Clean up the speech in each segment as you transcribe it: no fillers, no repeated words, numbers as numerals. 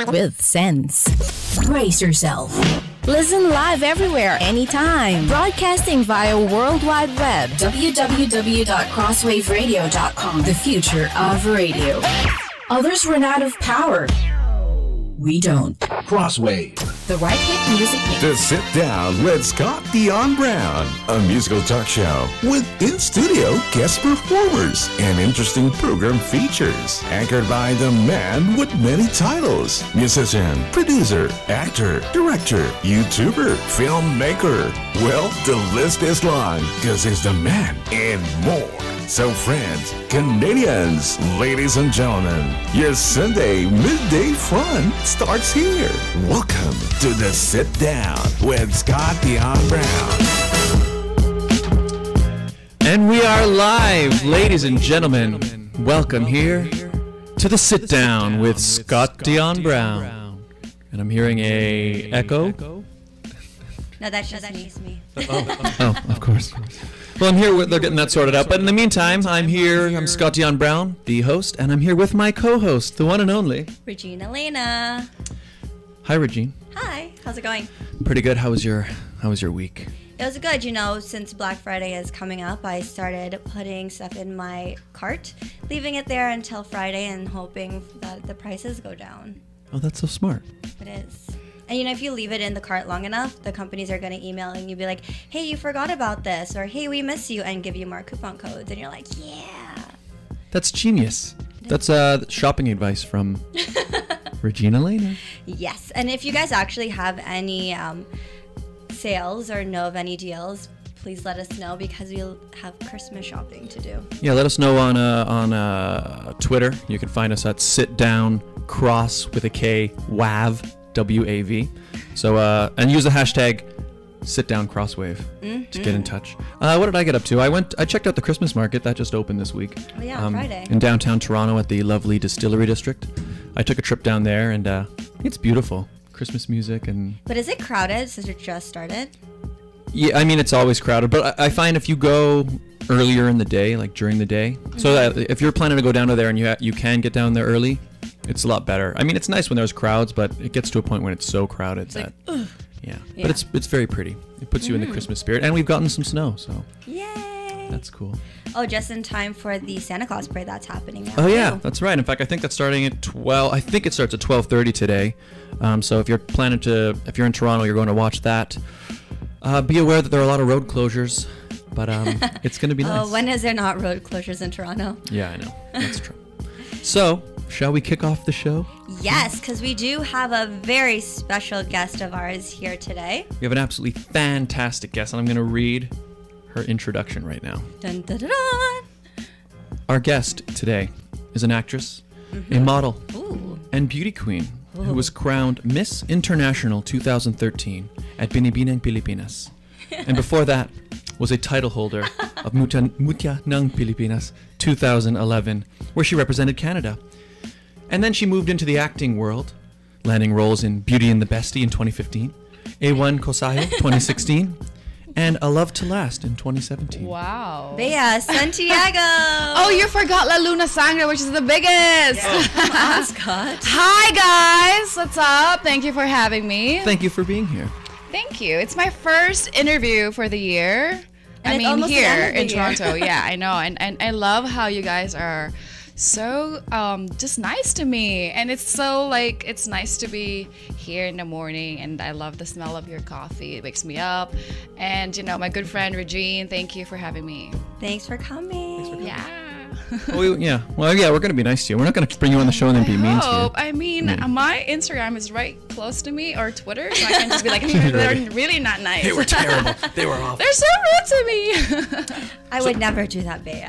with sense. Brace yourself. Listen live everywhere, anytime. Broadcasting via World Wide Web. www.crosswaveradio.com. The future of radio. Others run out of power. We don't. Crosswave. The right hit music mix. To Sit Down with Scott Dion Brown, a musical talk show with in-studio guest performers and interesting program features. Anchored by the man with many titles. Musician, producer, actor, director, YouTuber, filmmaker. Well, the list is long because he's the man and more. So friends, Canadians, ladies and gentlemen, your Sunday midday fun starts here. Welcome to the Sit Down with Scott Dion Brown. And we are live, ladies and gentlemen. Welcome here to the Sit Down with Scott Dion Brown. And I'm hearing a echo. No, that's just me. Oh, of course. Well, I'm here. They're getting that sorted out. But in the meantime, I'm here. I'm Scott Dion Brown, the host, and I'm here with my co-host, the one and only Regina Lena. Hi, Regine. Hi. How's it going? Pretty good. How was your week? It was good. You know, since Black Friday is coming up, I started putting stuff in my cart, leaving it there until Friday, and hoping that the prices go down. Oh, that's so smart. It is. And you know, if you leave it in the cart long enough, the companies are going to email and you'll be like, hey, you forgot about this, or hey, we miss you, and give you more coupon codes. And you're like, yeah. That's genius. That's shopping advice from Regina Lena. Yes. And if you guys actually have any sales or know of any deals, please let us know because we'll have Christmas shopping to do. Yeah, let us know on Twitter. You can find us at Sit Down Cross with a K WAV. WAV. So and use the hashtag SitDownCrosswave to get in touch. What did I get up to? I checked out the Christmas market that just opened this week. Oh yeah, Friday. In downtown Toronto at the lovely Distillery District. I took a trip down there and it's beautiful. Christmas music and. But is it crowded since it just started? Yeah, I mean it's always crowded, but I find if you go earlier in the day, like during the day, so that if you're planning to go down to there and you can get down there early. It's a lot better. I mean, it's nice when there's crowds, but it gets to a point when it's so crowded that, yeah. But it's very pretty. It puts you in the Christmas spirit, and we've gotten some snow, so yay! That's cool. Oh, just in time for the Santa Claus parade that's happening now. Oh yeah, that's right. In fact, I think that's starting at 12. I think it starts at 12:30 today. So if you're if you're in Toronto, you're going to watch that. Be aware that there are a lot of road closures, but it's going to be nice. Oh, when is there not road closures in Toronto? Yeah, I know. That's true. So. Shall we kick off the show? Yes, because we do have a very special guest of ours here today. We have an absolutely fantastic guest, and I'm going to read her introduction right now. Dun, dun, dun, dun. Our guest today is an actress, a model, and beauty queen who was crowned Miss International 2013 at Binibining, Pilipinas. And before that was a title holder of Mutya ng Pilipinas 2011, where she represented Canada. And then she moved into the acting world, landing roles in Beauty and the Bestie in 2015, A1 Kosayo 2016, and A Love to Last in 2017. Wow. Bea Santiago. Oh, you forgot La Luna Sangre, which is the biggest. Yeah. Come on, Scott. Hi, guys. What's up? Thank you for having me. Thank you for being here. Thank you. It's my first interview for the year. And I mean, here in Toronto. Yeah, I know. And I love how you guys are so just nice to me, and it's so like it's nice to be here in the morning, and I love the smell of your coffee. It wakes me up. And you know, my good friend Regine, thank you for having me. Thanks for coming. Yeah. Well, we're gonna be nice to you. We're not gonna bring you on the show and then be mean to you. I mean, my Instagram is right close to me, or Twitter, so I can just be like, they're really not nice. They were terrible. They were awful. They're so rude to me. I would never do that, Bea.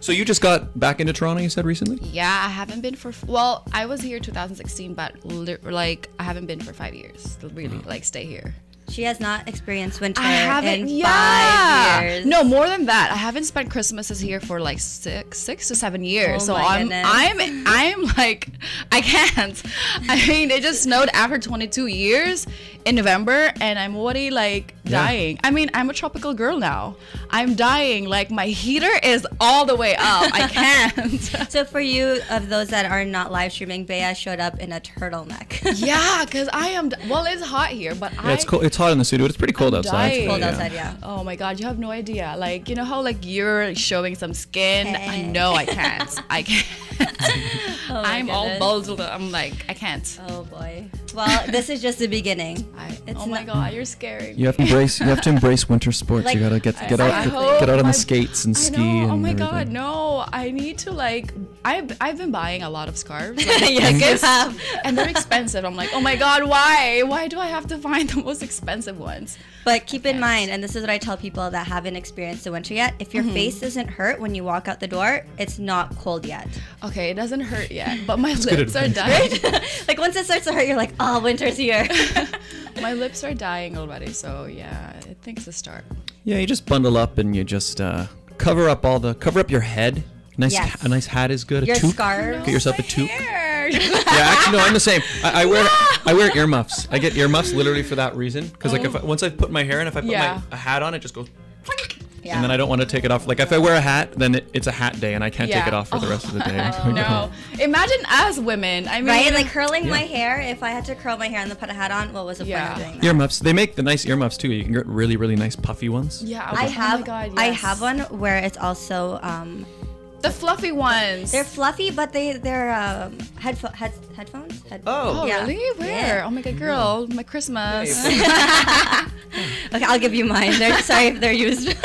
So you just got back into Toronto, you said recently? Yeah, I haven't been well, I was here 2016, but like I haven't been for 5 years to really like stay here. She has not experienced winter in 5 years. No, more than that. I haven't spent Christmases here for like six to 7 years. Oh, so I'm like, I can't. I mean, it just snowed after 22 years in November, and I'm already like dying. I mean, I'm a tropical girl now. I'm dying. Like, my heater is all the way up. I can't. So for you, of those that are not live streaming, Bea showed up in a turtleneck. Yeah, because I am. Well, it's hot here, but Yeah, it's cold. It's hot in the studio, but it's pretty cold outside. dying. Cold outside, yeah. Oh my God, you have no idea. Like, you know how like you're showing some skin? Hey. No, I can't. I can't. Oh my I'm all goodness. bulged. I'm like, I can't. Oh boy. Well, this is just the beginning. Oh my God, you're scaring me. You have to embrace winter sports. Like, you gotta get I out hope get out on my- the skates and I ski. know. And Oh my everything. God, no! I need to like. I've been buying a lot of scarves. Yes, you have. And they're expensive. I'm like, oh my God, why? Why do I have to find the most expensive ones? But keep in mind, and this is what I tell people that haven't experienced the winter yet, if your face doesn't hurt when you walk out the door, it's not cold yet. Okay, it doesn't hurt yet, but my good lips are advice. dying. Like once it starts to hurt, you're like, oh, winter's here. My lips are dying already. So yeah, I think it's a start. Yeah, you just bundle up and you just cover up your head. Yes. A nice hat is good. Your a toque. scarves. Get yourself a toque. Hair. Yeah, actually, no, I'm the same. I wear earmuffs. I get earmuffs literally for that reason. Because like once I've put my hair in, if I put a hat on, it just goes. Yeah. And then I don't want to take it off. Like if I wear a hat, then it's a hat day, and I can't take Yeah. it off for the rest of the day. No, imagine as women. I mean, Right? Like curling my hair. If I had to curl my hair and then put a hat on, what was the point of doing that? Earmuffs. They make the nice earmuffs too. You can get really, really nice puffy ones. Yeah, I have Oh my God, I yes. have one where it's also The fluffy ones. they're fluffy, but they're headphones. Oh. Yeah. Really? Where? Yeah. Oh my God, girl, my Christmas. Okay, I'll give you mine. Sorry if they're used.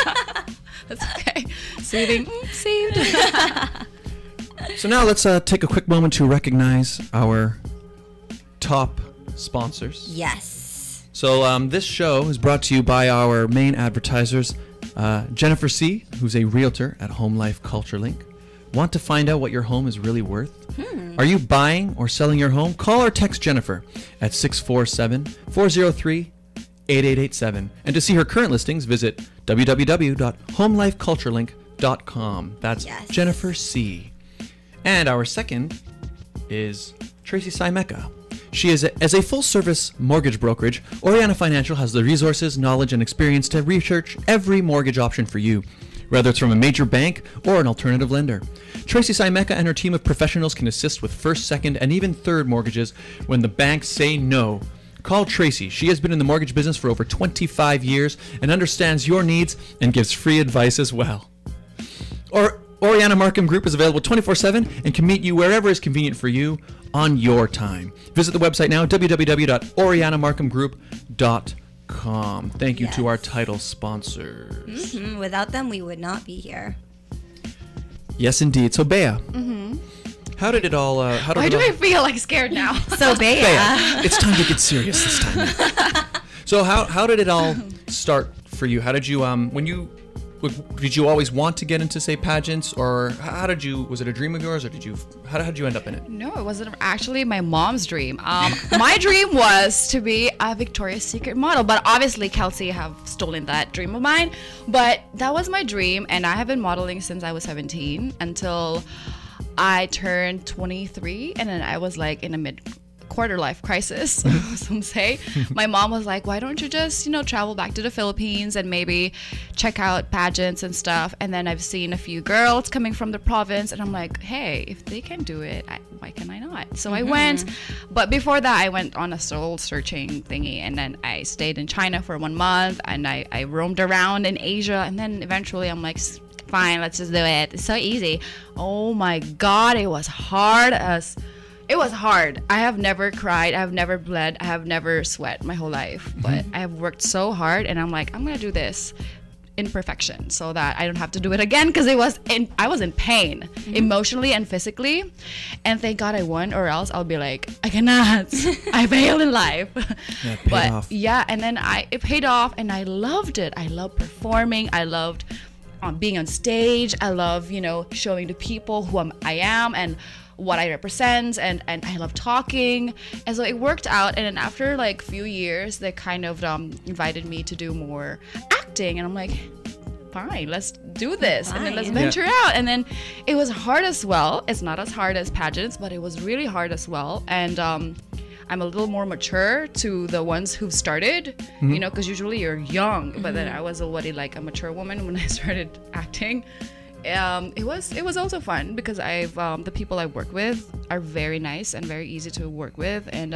That's okay. Saving. Saved. So now let's take a quick moment to recognize our top sponsors. Yes. So this show is brought to you by our main advertisers, Jennifer C., who's a realtor at Home Life Culture Link. Want to find out what your home is really worth? Are you buying or selling your home? Call or text Jennifer at 647-403-8887. And to see her current listings, visit www.homelifeculturelink.com. That's Yes. Jennifer C. And our second is Tracy Simeka. She is as a full-service mortgage brokerage, Oriana Financial has the resources, knowledge, and experience to research every mortgage option for you, whether it's from a major bank or an alternative lender. Tracy Simeka and her team of professionals can assist with first, second, and even third mortgages when the banks say no. Call Tracy. She has been in the mortgage business for over 25 years and understands your needs and gives free advice as well. Oriana Markham Group is available 24/7 and can meet you wherever is convenient for you on your time. Visit the website now, www.orianamarkhamgroup.com. Thank you to our title sponsors. Without them, we would not be here. Yes, indeed. So, Bea, how did it all... Why do I feel like scared now? So Bea. It's time to get serious this time. So, how did it all start for you? How did you... Did you always want to get into, say, pageants, or was it a dream of yours, or how did you end up in it? No, it wasn't actually my mom's dream. My dream was to be a Victoria's Secret model, but obviously Kelsey have stolen that dream of mine. But that was my dream, and I have been modeling since I was 17 until I turned 23, and then I was like in a quarter life crisis, some say. My mom was like, why don't you just travel back to the Philippines and maybe check out pageants and stuff. And then I've seen a few girls coming from the province, and I'm like, hey, if they can do it, why can I not? So I went, but before that I went on a soul searching thingy, and then I stayed in China for 1 month, and I roamed around in Asia, and then eventually I'm like, fine, let's just do it. It's so easy. Oh my God, it was hard. It was hard. I have never cried. I have never bled. I have never sweat my whole life. But I have worked so hard, and I'm like, I'm going to do this in perfection so that I don't have to do it again, because I was in pain emotionally and physically. And thank God I won, or else I'll be like, I cannot. I failed in life. Yeah, it paid off. Yeah, and then it paid off, and I loved it. I loved performing. I loved being on stage. I love, showing the people who I am and what I represent, and I love talking, and so it worked out. And then after like few years, they kind of invited me to do more acting, and I'm like, fine, let's do this, and then let's venture out. And then it was hard as well. It's not as hard as pageants, but it was really hard as well. And I'm a little more mature to the ones who've started, you know, because usually you're young, but then I was already like a mature woman when I started acting. It was also fun because the people I work with are very nice and very easy to work with, and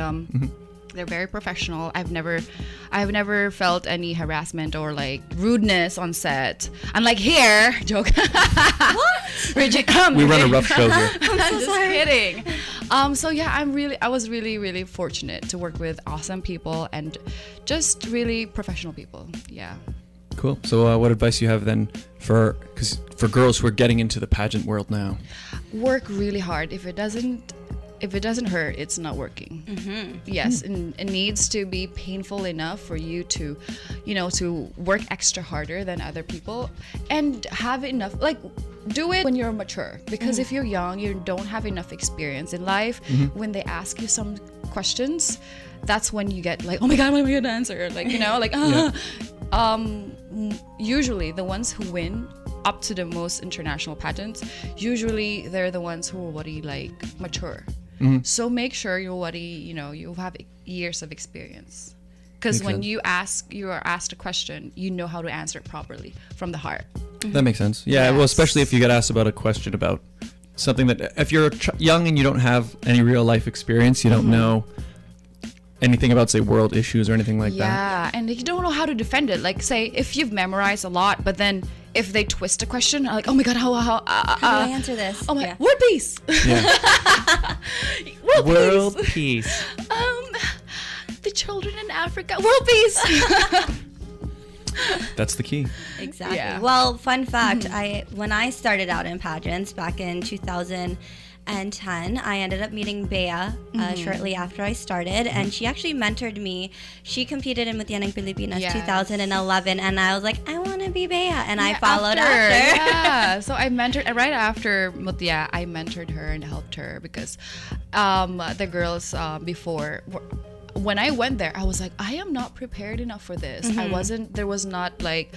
they're very professional. I've never felt any harassment or like rudeness on set. Unlike here, joke. What? We run a rough show here. I'm just kidding. So yeah, I was really fortunate to work with awesome people and just really professional people. Yeah. Cool. So what advice do you have then for girls who are getting into the pageant world now? Work really hard. If it doesn't hurt, it's not working. Yes, and it needs to be painful enough for you to, you know, to work extra harder than other people and have enough, like, do it when you're mature. Because if you're young, you don't have enough experience in life. When they ask you some questions, that's when you get like, oh my God, what am I going to answer? Like, you know, like, usually the ones who win up to the most international pageants, usually they're the ones who are already like mature. So make sure you're already, you know, you have years of experience. Because when you are asked a question, you know how to answer it properly from the heart. That makes sense. Yeah, well, especially if you get asked about a question about something that, if you're young and you don't have any real life experience, you don't know anything about, say, world issues or anything like that. Yeah, and you don't know how to defend it. Like, say, if you've memorized a lot, but then if they twist a question, like, oh my God, how do I answer this? Oh my, world peace. Yeah. world peace. The children in Africa, world peace. That's the key. Exactly. Yeah. Well, fun fact, when I started out in pageants back in 2010, I ended up meeting Bea shortly after I started, and she actually mentored me. She competed in Mutianang Pilipinas 2011, and I was like, I want to be Bea, and I followed after. Yeah, so I mentored right after Mutia. I mentored her and helped her because the girls before. When I went there, I was like, I am not prepared enough for this. There was not like,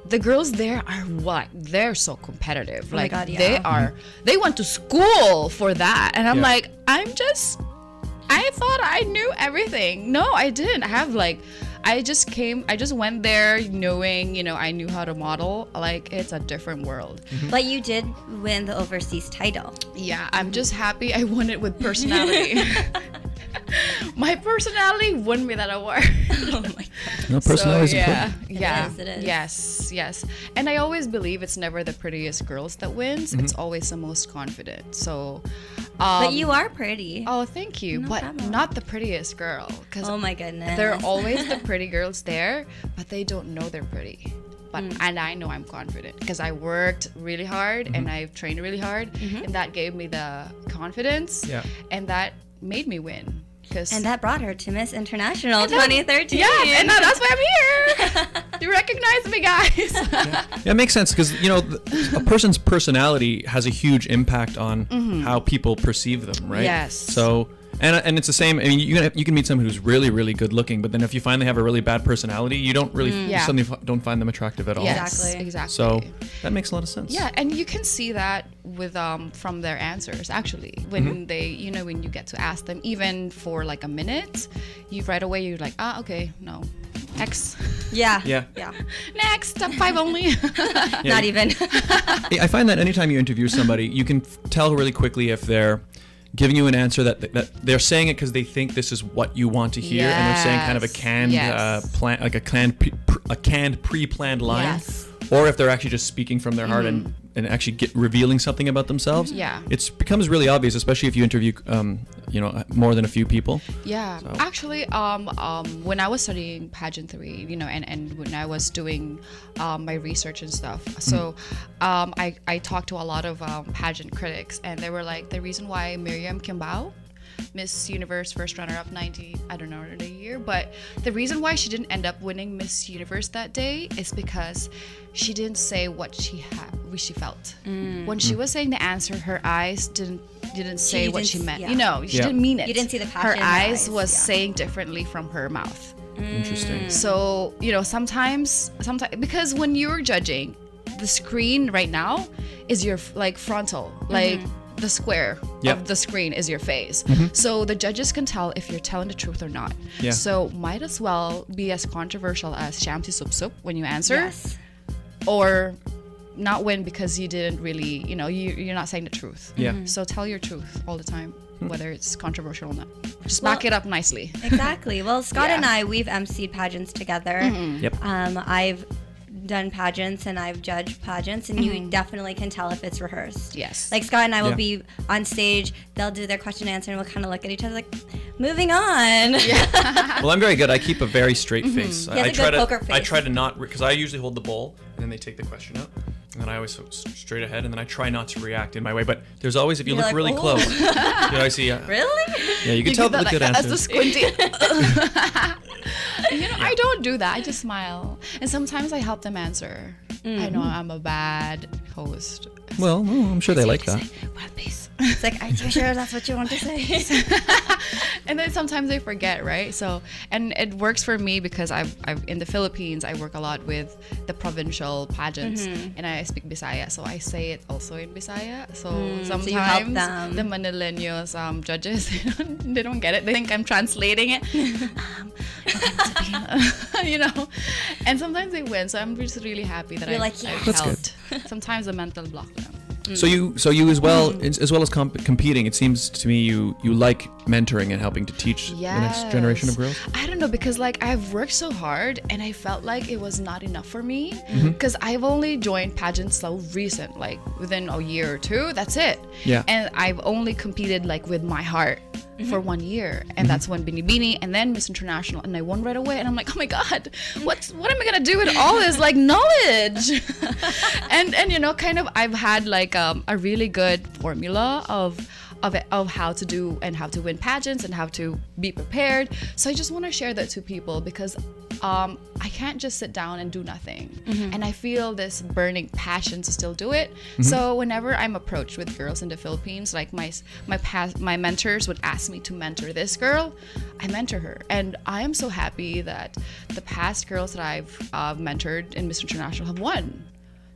the girls there are what? They're so competitive. Like, God, yeah. They went to school for that. And I'm like, I thought I knew everything. No, I didn't. I just went there knowing, you know, I knew how to model. Like, it's a different world. But you did win the overseas title. Yeah, I'm just happy I won it with personality. My personality won me that award. Oh my God. No, personality is important. Yeah, it is. Yes. And I always believe it's never the prettiest girls that wins. It's always the most confident. So, but you are pretty. Oh, thank you. No but problem. not the prettiest girl. Oh my goodness. There are always the pretty girls there, but they don't know they're pretty. But and I know I'm confident because I worked really hard and I've trained really hard, and that gave me the confidence. Yeah. And that made me win. And that brought her to Miss International 2013. Yeah, and that's why I'm here. You recognize me, guys. Yeah, it makes sense because, you know, a person's personality has a huge impact on how people perceive them, right? Yes. So, and it's the same. I mean, you can meet someone who's really, really good looking, but then if you find they have a really bad personality, you don't really you suddenly don't find them attractive at all. Yes, exactly. So that makes a lot of sense. Yeah, and you can see that with from their answers actually when they, you know, when you get to ask them even for like a minute, you right away you're like, okay, no, X. Yeah. Next, top 5 only. Not even. I find that anytime you interview somebody, you can tell really quickly if they're giving you an answer that they're saying it because they think this is what you want to hear, and they're saying kind of a canned plan, like a canned pre-planned line, or if they're actually just speaking from their heart and actually revealing something about themselves. Yeah, it becomes really obvious, especially if you interview you know, more than a few people. Yeah, so. Actually, when I was studying pageantry, you know, and when I was doing my research and stuff, so I talked to a lot of pageant critics, and they were like, the reason why Miriam Kimbao, Miss Universe first runner-up 90, I don't know the year, but the reason why she didn't end up winning Miss Universe that day is because she didn't say what she felt. When she was saying the answer, her eyes didn't say what she meant. You know, she didn't mean it. You didn't see the passion her in her eyes was saying differently from her mouth. Interesting. So, you know, sometimes because when you're judging, the screen right now is your like frontal, like the square Yep. of the screen is your face. So the judges can tell if you're telling the truth or not. Yeah. So might as well be as controversial as Shamsi Sup Sup when you answer. Yes. Or not win because you didn't really, you're not saying the truth. Yeah. So tell your truth all the time, whether it's controversial or not. Just back it up nicely. Exactly. Well, Scott Yeah. and I, we've emceed pageants together. Yep. I've done pageants and I've judged pageants, and you definitely can tell if it's rehearsed. Yes. Like Scott and I will Yeah. be on stage, they'll do their question and answer, and we'll kind of look at each other like, moving on. Well, I'm very good. I keep a very straight face. He has I a try good to poker I face. try to not because I usually hold the bowl and then they take the question out. And then I always go straight ahead, and then I try not to react in my way. But there's always, if you You're look like, really "Ooh." close, I see. Really? Yeah, you can tell do the that, good like, as the answers. squinty. I don't do that. I just smile. And sometimes I help them answer. I know I'm a bad host. Well, I'm sure they like that. Well, peace. It's like, are you sure that's what you want to say? And then sometimes I forget, right? So, and it works for me because I've in the Philippines, I work a lot with the provincial pageants, and I speak Bisaya, so I say it also in Bisaya. So sometimes you help them. the Manileños judges, they don't get it. They think I'm translating it. And sometimes they win. So I'm just really happy that You're I like, yeah. That's helped. Sometimes a mental block them. So you as well as competing. It seems to me you like mentoring and helping to teach the next generation of girls. I don't know, because like I've worked so hard and I felt like it was not enough for me because I've only joined pageants so recent, like within a year or two. That's it. Yeah. And I've only competed like with my heart for 1 year, and that's when Binibini and then Miss International, and I won right away. And I'm like, oh my god, what am I gonna do with all this like knowledge? and kind of I've had like a really good formula of how to do and how to win pageants and how to be prepared. So I just want to share that to people because I can't just sit down and do nothing. And I feel this burning passion to still do it. So whenever I'm approached with girls in the Philippines, like my mentors would ask me to mentor this girl, I mentor her. And I am so happy that the past girls that I've mentored in Miss International have won.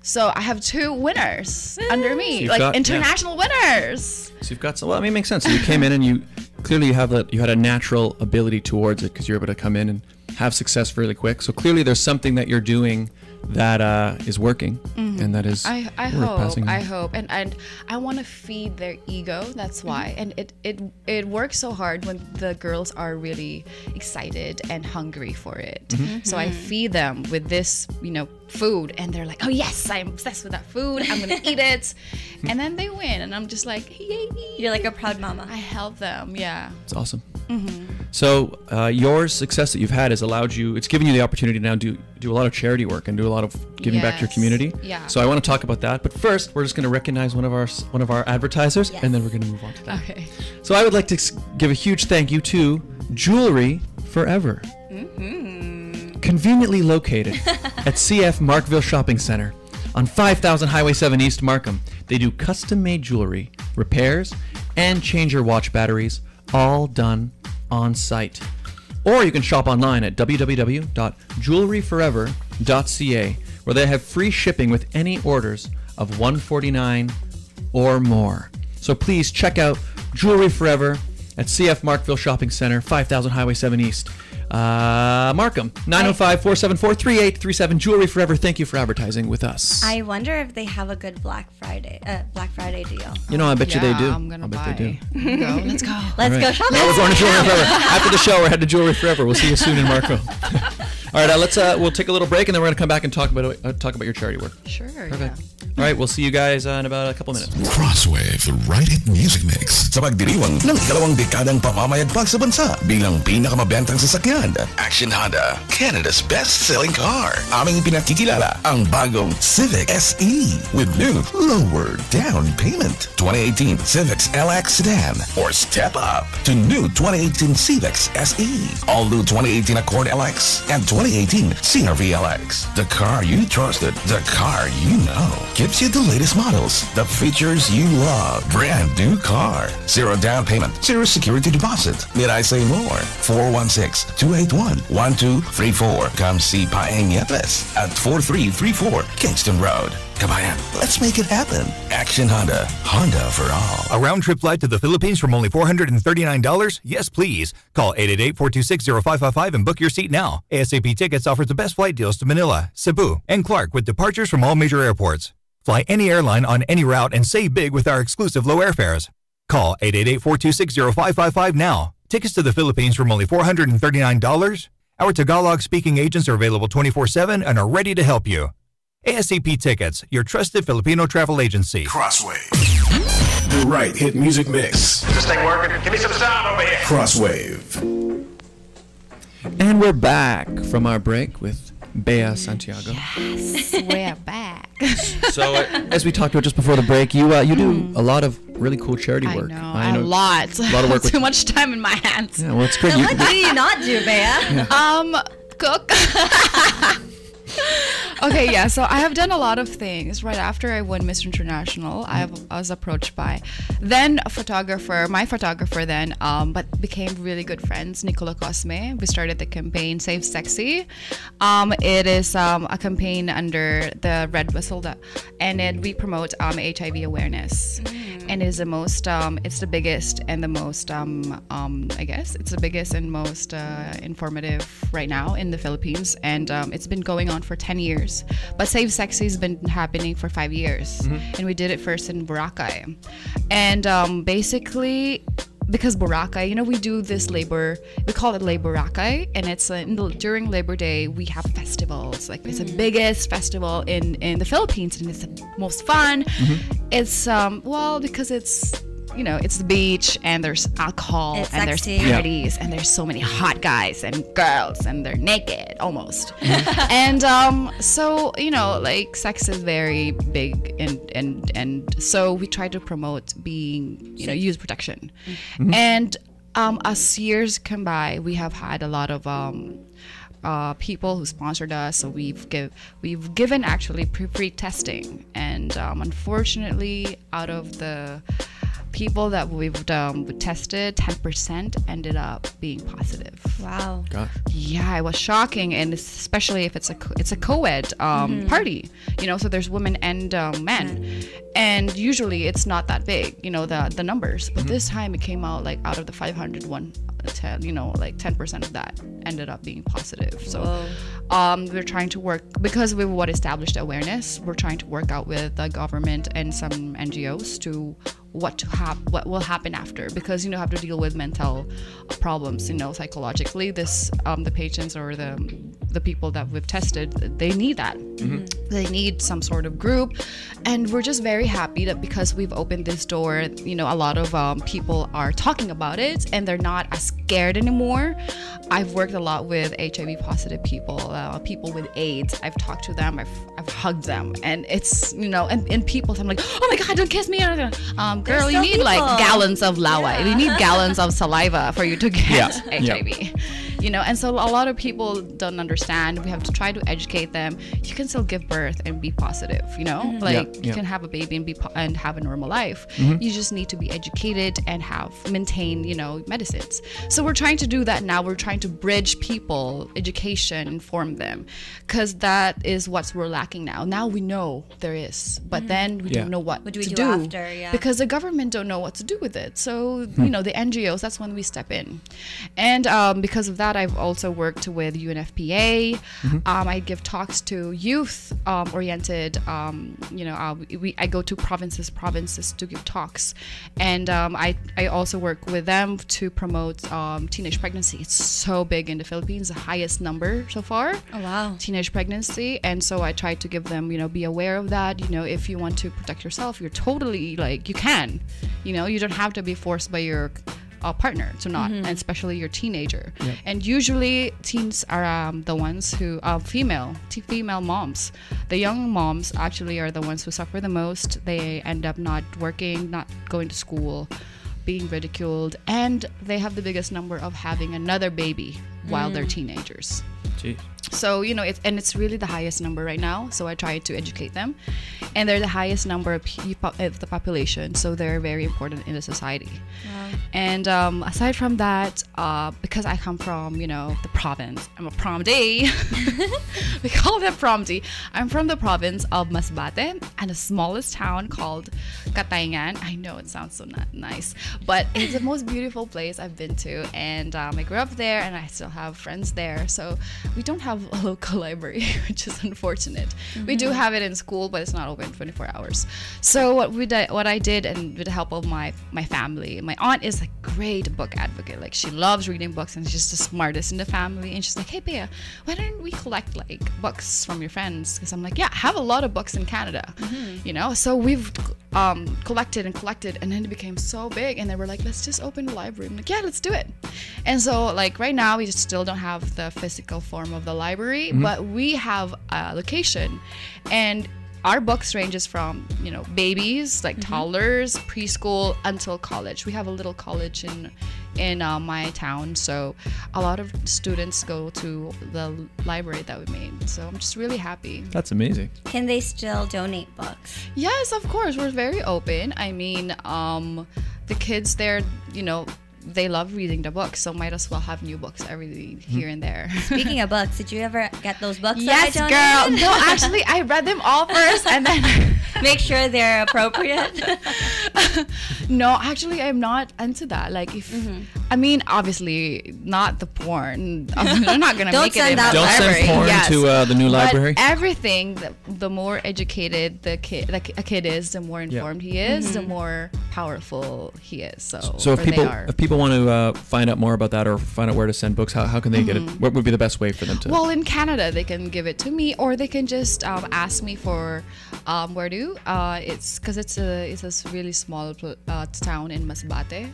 So I have 2 winners under me, So like international winners. So you've got some. Well, I mean, it makes sense. So you came in and you clearly had a natural ability towards it because you're able to come in and have success really quick. So clearly there's something that you're doing that is working and that is I worth passing on. I hope, and I want to feed their ego. That's why, and it works so hard when the girls are really excited and hungry for it. So I feed them with this, food, and they're like, oh yes, I'm obsessed with that food. I'm gonna eat it, and then they win, and I'm just like, yay! You're like a proud mama. I help them. Yeah. It's awesome. So your success that you've had has allowed you. It's given you the opportunity to now do a lot of charity work and do a lot of giving back to your Yes. community. Yeah. So I want to talk about that, but first we're just going to recognize one of our advertisers, and then we're going to move on to that. Okay. So I would like to give a huge thank you to Jewelry Forever. Conveniently located at CF Markville Shopping Center on 5000 Highway 7 East Markham. They do custom-made jewelry, repairs, and change your watch batteries, all done on site. Or you can shop online at www.jewelryforever.ca, where they have free shipping with any orders of $149 or more. So please check out Jewelry Forever at CF Markville Shopping Center, 5000 Highway 7 East. Markham, 905-474-3837. Jewelry Forever, thank you for advertising with us. I wonder if they have a good Black Friday deal. I bet you they do. I'm gonna I'll bet buy. they do. Go, let's go. Let's go shopping. Now we're going to Jewelry Forever. After the show, we're headed to Jewelry Forever. We'll see you soon in Marco. All right, we'll take a little break, and then we're going to come back and talk about your charity work. Sure. Okay. All right, we'll see you guys in about a couple minutes. Crosswave, the right hit music mix. Sa pagdiriwang ng 2 dekadang pamamayagpag sa bansa bilang pinakamabentang sasakyan, Action Honda, Canada's best-selling car. Aming pinakikilala ang bagong Civic SE with new lower down payment. 2018 Civic LX Sedan or step up to new 2018 Civic SE. All new 2018 Accord LX and 2018 CR-V LX. The car you trusted, the car you know. Gives you the latest models, the features you love. Brand new car. 0 down payment, 0 security deposit. Did I say more? 416-281-1234. Come see Paeng Yepes at 4334 Kingston Road. Kabayan, let's make it happen. Action Honda. Honda for all. A round-trip flight to the Philippines from only $439? Yes, please. Call 888-426-0555 and book your seat now. ASAP Tickets offers the best flight deals to Manila, Cebu, and Clark with departures from all major airports. Fly any airline on any route and save big with our exclusive low airfares. Call 888-426-0555 now. Tickets to the Philippines from only $439? Our Tagalog-speaking agents are available 24/7 and are ready to help you. ASAP Tickets, your trusted Filipino travel agency. Crosswave. The right hit music mix. Is this thing working? Give me some sound over here. Crosswave. And we're back from our break with Bea Santiago. Yes, we're back. So, as we talked about just before the break, you do a lot of really cool charity work. I know, a lot. A lot of work. Too much time in my hands. Yeah, well, it's good. What do you not do, Bea? Cook. Okay, yeah, so I have done a lot of things. Right after I won Miss International, I was approached by then a photographer, my photographer then, but became really good friends, Nicola Cosme. We started the campaign Save Sexy. It is a campaign under the Red Whistle, and we promote HIV awareness. And it is the most, it's the biggest and the most, I guess, it's the biggest and most informative right now in the Philippines. And it's been going on for 10 years. But Save Sexy has been happening for 5 years. And we did it first in Boracay. And basically, because Boracay, we do this labor, we call it Labor Boracay, and it's during Labor Day, we have festivals. Like, it's the biggest festival in the Philippines, and it's the most fun. It's, because it's the beach, and there's alcohol, it's and sexy. there's parties, and there's so many hot guys and girls, and they're naked almost. And so like, sex is very big, and so we try to promote being use protection. And as years come by, we have had a lot of people who sponsored us, so we've given actually free testing, and unfortunately, out of the people that we've tested, 10% ended up being positive. Wow. Gosh. Yeah, it was shocking, and especially if it's a co-ed party, so there's women and men, and usually it's not that big, the numbers, but this time it came out like out of the 501, 10% of that ended up being positive. So we're trying to work, because we established awareness, we're trying to work out with the government and some NGOs to what will happen after, because have to deal with mental problems, psychologically. The patients or the people that we've tested, they need that. They need some sort of group, and we're just very happy that because we've opened this door, a lot of people are talking about it, and they're not as scared anymore. I've worked a lot with HIV positive people, people with AIDS. I've talked to them, I've hugged them, and it's and people, I'm like, oh my God, don't kiss me. Girl, you need people. like gallons of lawa. You need gallons of saliva for you to get HIV. And so a lot of people don't understand. We have to try to educate them. You can still give birth and be positive, you can have a baby and have a normal life. You just need to be educated and maintain, medicines. So we're trying to do that now. We're trying to bridge people, education, inform them, because that is what we're lacking now. Now we know there is, but then we don't know what do we to do after? Yeah. Because the government don't know what to do with it. So, the NGOs, that's when we step in. And because of that, I've also worked with UNFPA. I give talks to youth oriented, I go to provinces to give talks. And I also work with them to promote teenage pregnancy. It's so big in the Philippines, the highest number so far. Oh, wow. Teenage pregnancy. And so I try to give them, be aware of that. If you want to protect yourself, you're totally, you can. You don't have to be forced by your partner to not, and especially your teenager. And usually teens are the ones who female moms. The young moms actually are the ones who suffer the most. They end up not working, not going to school, being ridiculed, and they have the biggest number of having another baby while they're teenagers. Jeez. So, it's really the highest number right now. So I try to educate them. And they're the highest number of the population. So they're very important in the society. Wow. And aside from that, because I come from, the province, I'm a promdi. We call it promdi. I'm from the province of Masbate and the smallest town called Katayngan. I know it sounds so not nice, but it's the most beautiful place I've been to. And I grew up there and I still have friends there. So we don't have a local library, which is unfortunate. We do have it in school, but it's not open 24 hours. So what I did, and with the help of my family, my aunt is a great book advocate. Like, she loves reading books and she's the smartest in the family. And she's like, hey, Bea, why don't we collect like books from your friends? Because I'm like, yeah, I have a lot of books in Canada, So we've collected, and then it became so big. And they were like, let's just open a library. I'm like, yeah, let's do it. And so, like, right now we just still don't have the physical form of the library, but we have a location, and our books ranges from babies, like toddlers, preschool, until college. We have a little college in my town, so a lot of students go to the library that we made. So I'm just really happy. That's amazing. Can they still donate books? Yes, of course. We're very open. I mean, the kids there, they love reading the books, so might as well have new books every here and there. Speaking of books, did you ever get those books? Yes, that girl. No, actually, I read them all first, and then make sure they're appropriate. No, actually, I'm not into that. Like, if I mean, obviously, not the porn. They're not gonna make it in the library. Don't send porn to the new library. But everything, the more educated a kid is, the more informed he is, the more powerful he is. So if people want to find out more about that or find out where to send books, how can they get it? What would be the best way for them to? Well, in Canada, they can give it to me, or they can just ask me for where to. It's because it's a really small town in Masbate.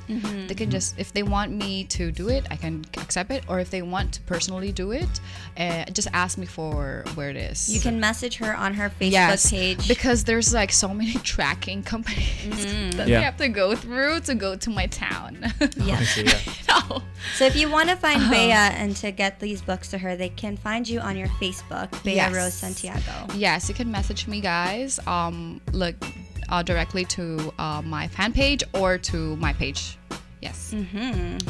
They can just, if they want me to do it, I can accept it, or if they want to personally do it, just ask me for where it is. You can message her on her Facebook page, because there's like so many tracking companies that they have to go through to go to my town. Yeah. No. So if you want to find Bea and to get these books to her, they can find you on your Facebook, Bea Rose Santiago. Yes, you can message me, guys. Look directly to my fan page or to my page. Yes.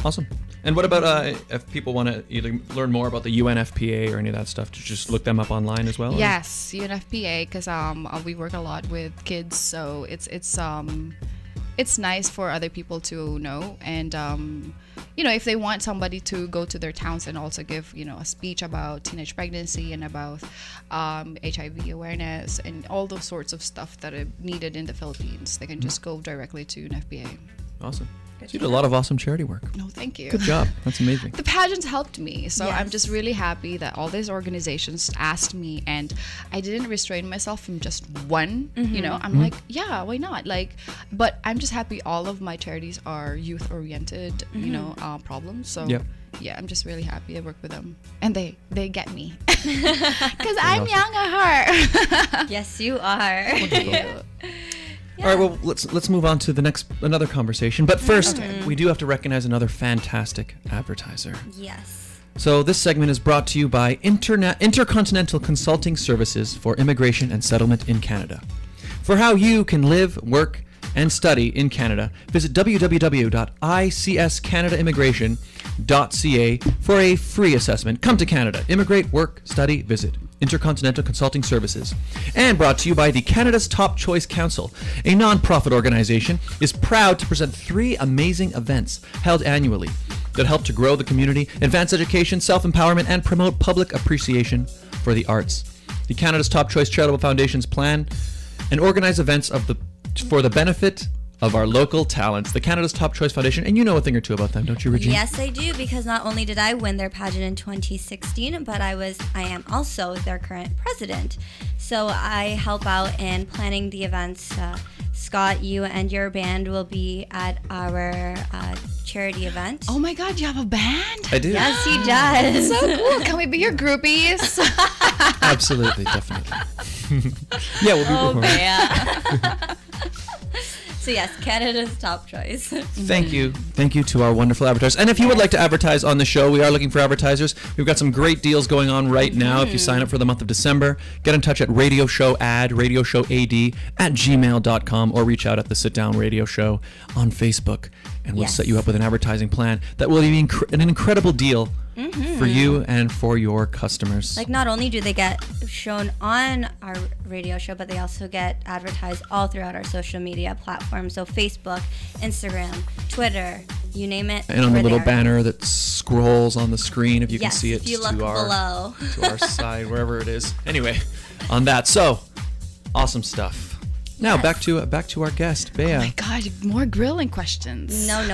Awesome. And what about if people want to either learn more about the UNFPA or any of that stuff, to just look them up online as well? Yes, UNFPA, because we work a lot with kids, so it's nice for other people to know. And if they want somebody to go to their towns and also give a speech about teenage pregnancy and about HIV awareness and all those sorts of stuff that are needed in the Philippines, they can just go directly to UNFPA. Awesome. So you did a lot of awesome charity work. No, thank you. Good job. That's amazing. The pageants helped me, so I'm just really happy that all these organizations asked me, and I didn't restrain myself from just one. I'm like, yeah, why not? But I'm just happy all of my charities are youth-oriented, problems. So yeah, I'm just really happy I work with them, and they get me because I'm young at heart. Yes, you are. All right, well, let's move on to another conversation. But first, we do have to recognize another fantastic advertiser. Yes. So this segment is brought to you by Intercontinental Consulting Services for Immigration and Settlement in Canada. For how you can live, work, and study in Canada, visit www.icscanadaimmigration.ca for a free assessment. Come to Canada. Immigrate, work, study, visit. Intercontinental Consulting Services. And brought to you by the Canada's Top Choice Council, a non-profit organization, is proud to present 3 amazing events held annually that help to grow the community, advance education, self-empowerment, and promote public appreciation for the arts. The Canada's Top Choice Charitable Foundations plan and organize events for the benefit of our local talents, the Canada's Top Choice Foundation. And you know a thing or two about them, don't you, Regine? Yes, I do, because not only did I win their pageant in 2016, but I am also their current president. So I help out in planning the events. Scott, you and your band will be at our charity event. Oh my God, you have a band? I do. Yes, he does. So cool. Can we be your groupies? Absolutely, definitely. Yeah, we'll be performing. So yes, Canada's top choice. Thank you to our wonderful advertisers. And if you would like to advertise on the show, we are looking for advertisers. We've got some great deals going on right now. If you sign up for the month of December, get in touch at radioshowad@gmail.com, or reach out at the Sit Down Radio Show on Facebook, and we'll set you up with an advertising plan that will be an incredible deal for you and for your customers. Like, not only do they get shown on our radio show, but they also get advertised all throughout our social media platforms. So Facebook, Instagram, Twitter, you name it. And on the little banner that scrolls on the screen, if you can see it, if you look below. To our side, wherever it is. Anyway, on that. So, awesome stuff. Now back to our guest, Bea. Oh my God, more grilling questions. No.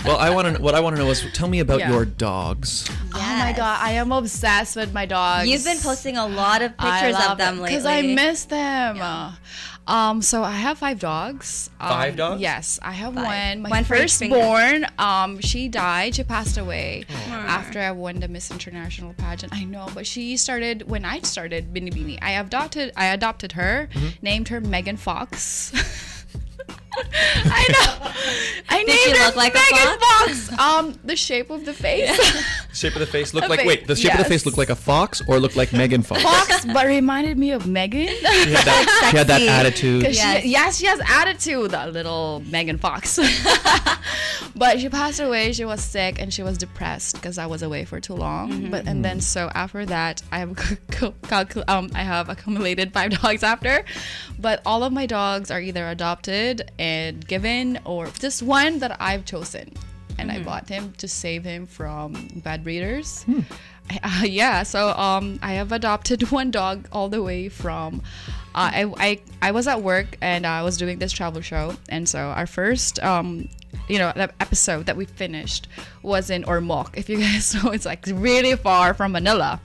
Well, what I want to know is, tell me about your dogs. Yes. Oh my God, I am obsessed with my dogs. You've been posting a lot of pictures of them lately. Because I miss them. Yeah. So I have 5 dogs. 5 dogs? Yes, I have 5. one. My One for each firstborn, she died. She passed away after I won the Miss International pageant. I know, but she started when I started Binibini. I adopted her, named her Megan Fox. I know. I named her like Megan Fox. The shape of the face. The shape of the face looked like the shape of the face looked like a fox or looked like Megan Fox? Fox, but reminded me of Megan. She had that attitude. She has attitude, that little Megan Fox. But she passed away. She was sick and she was depressed because I was away for too long. And then so after that, I have accumulated 5 dogs after. But all of my dogs are either adopted and given, or just one that I've chosen. And I bought him to save him from bad breeders. So I have adopted one dog all the way from I was at work and I was doing this travel show, and so our first the episode that we finished was in Ormoc. If you guys know, it's like really far from Manila,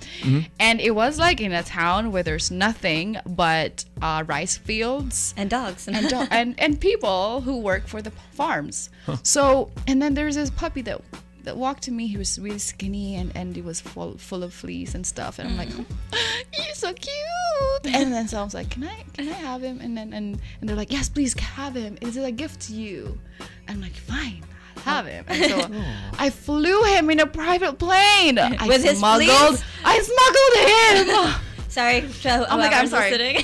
and it was like in a town where there's nothing but rice fields and dogs and people who work for the farms. So, and then there's this puppy that walked to me. He was really skinny and he was full of fleas and stuff, and I'm like, he's so cute. And then so I was like, can I have him? And then and they're like, yes, please have him, it's a gift to you. And I'm like, fine, I'll have him. And so I flew him in a private plane. With his fleas? I smuggled him. Sorry, I'm sorry.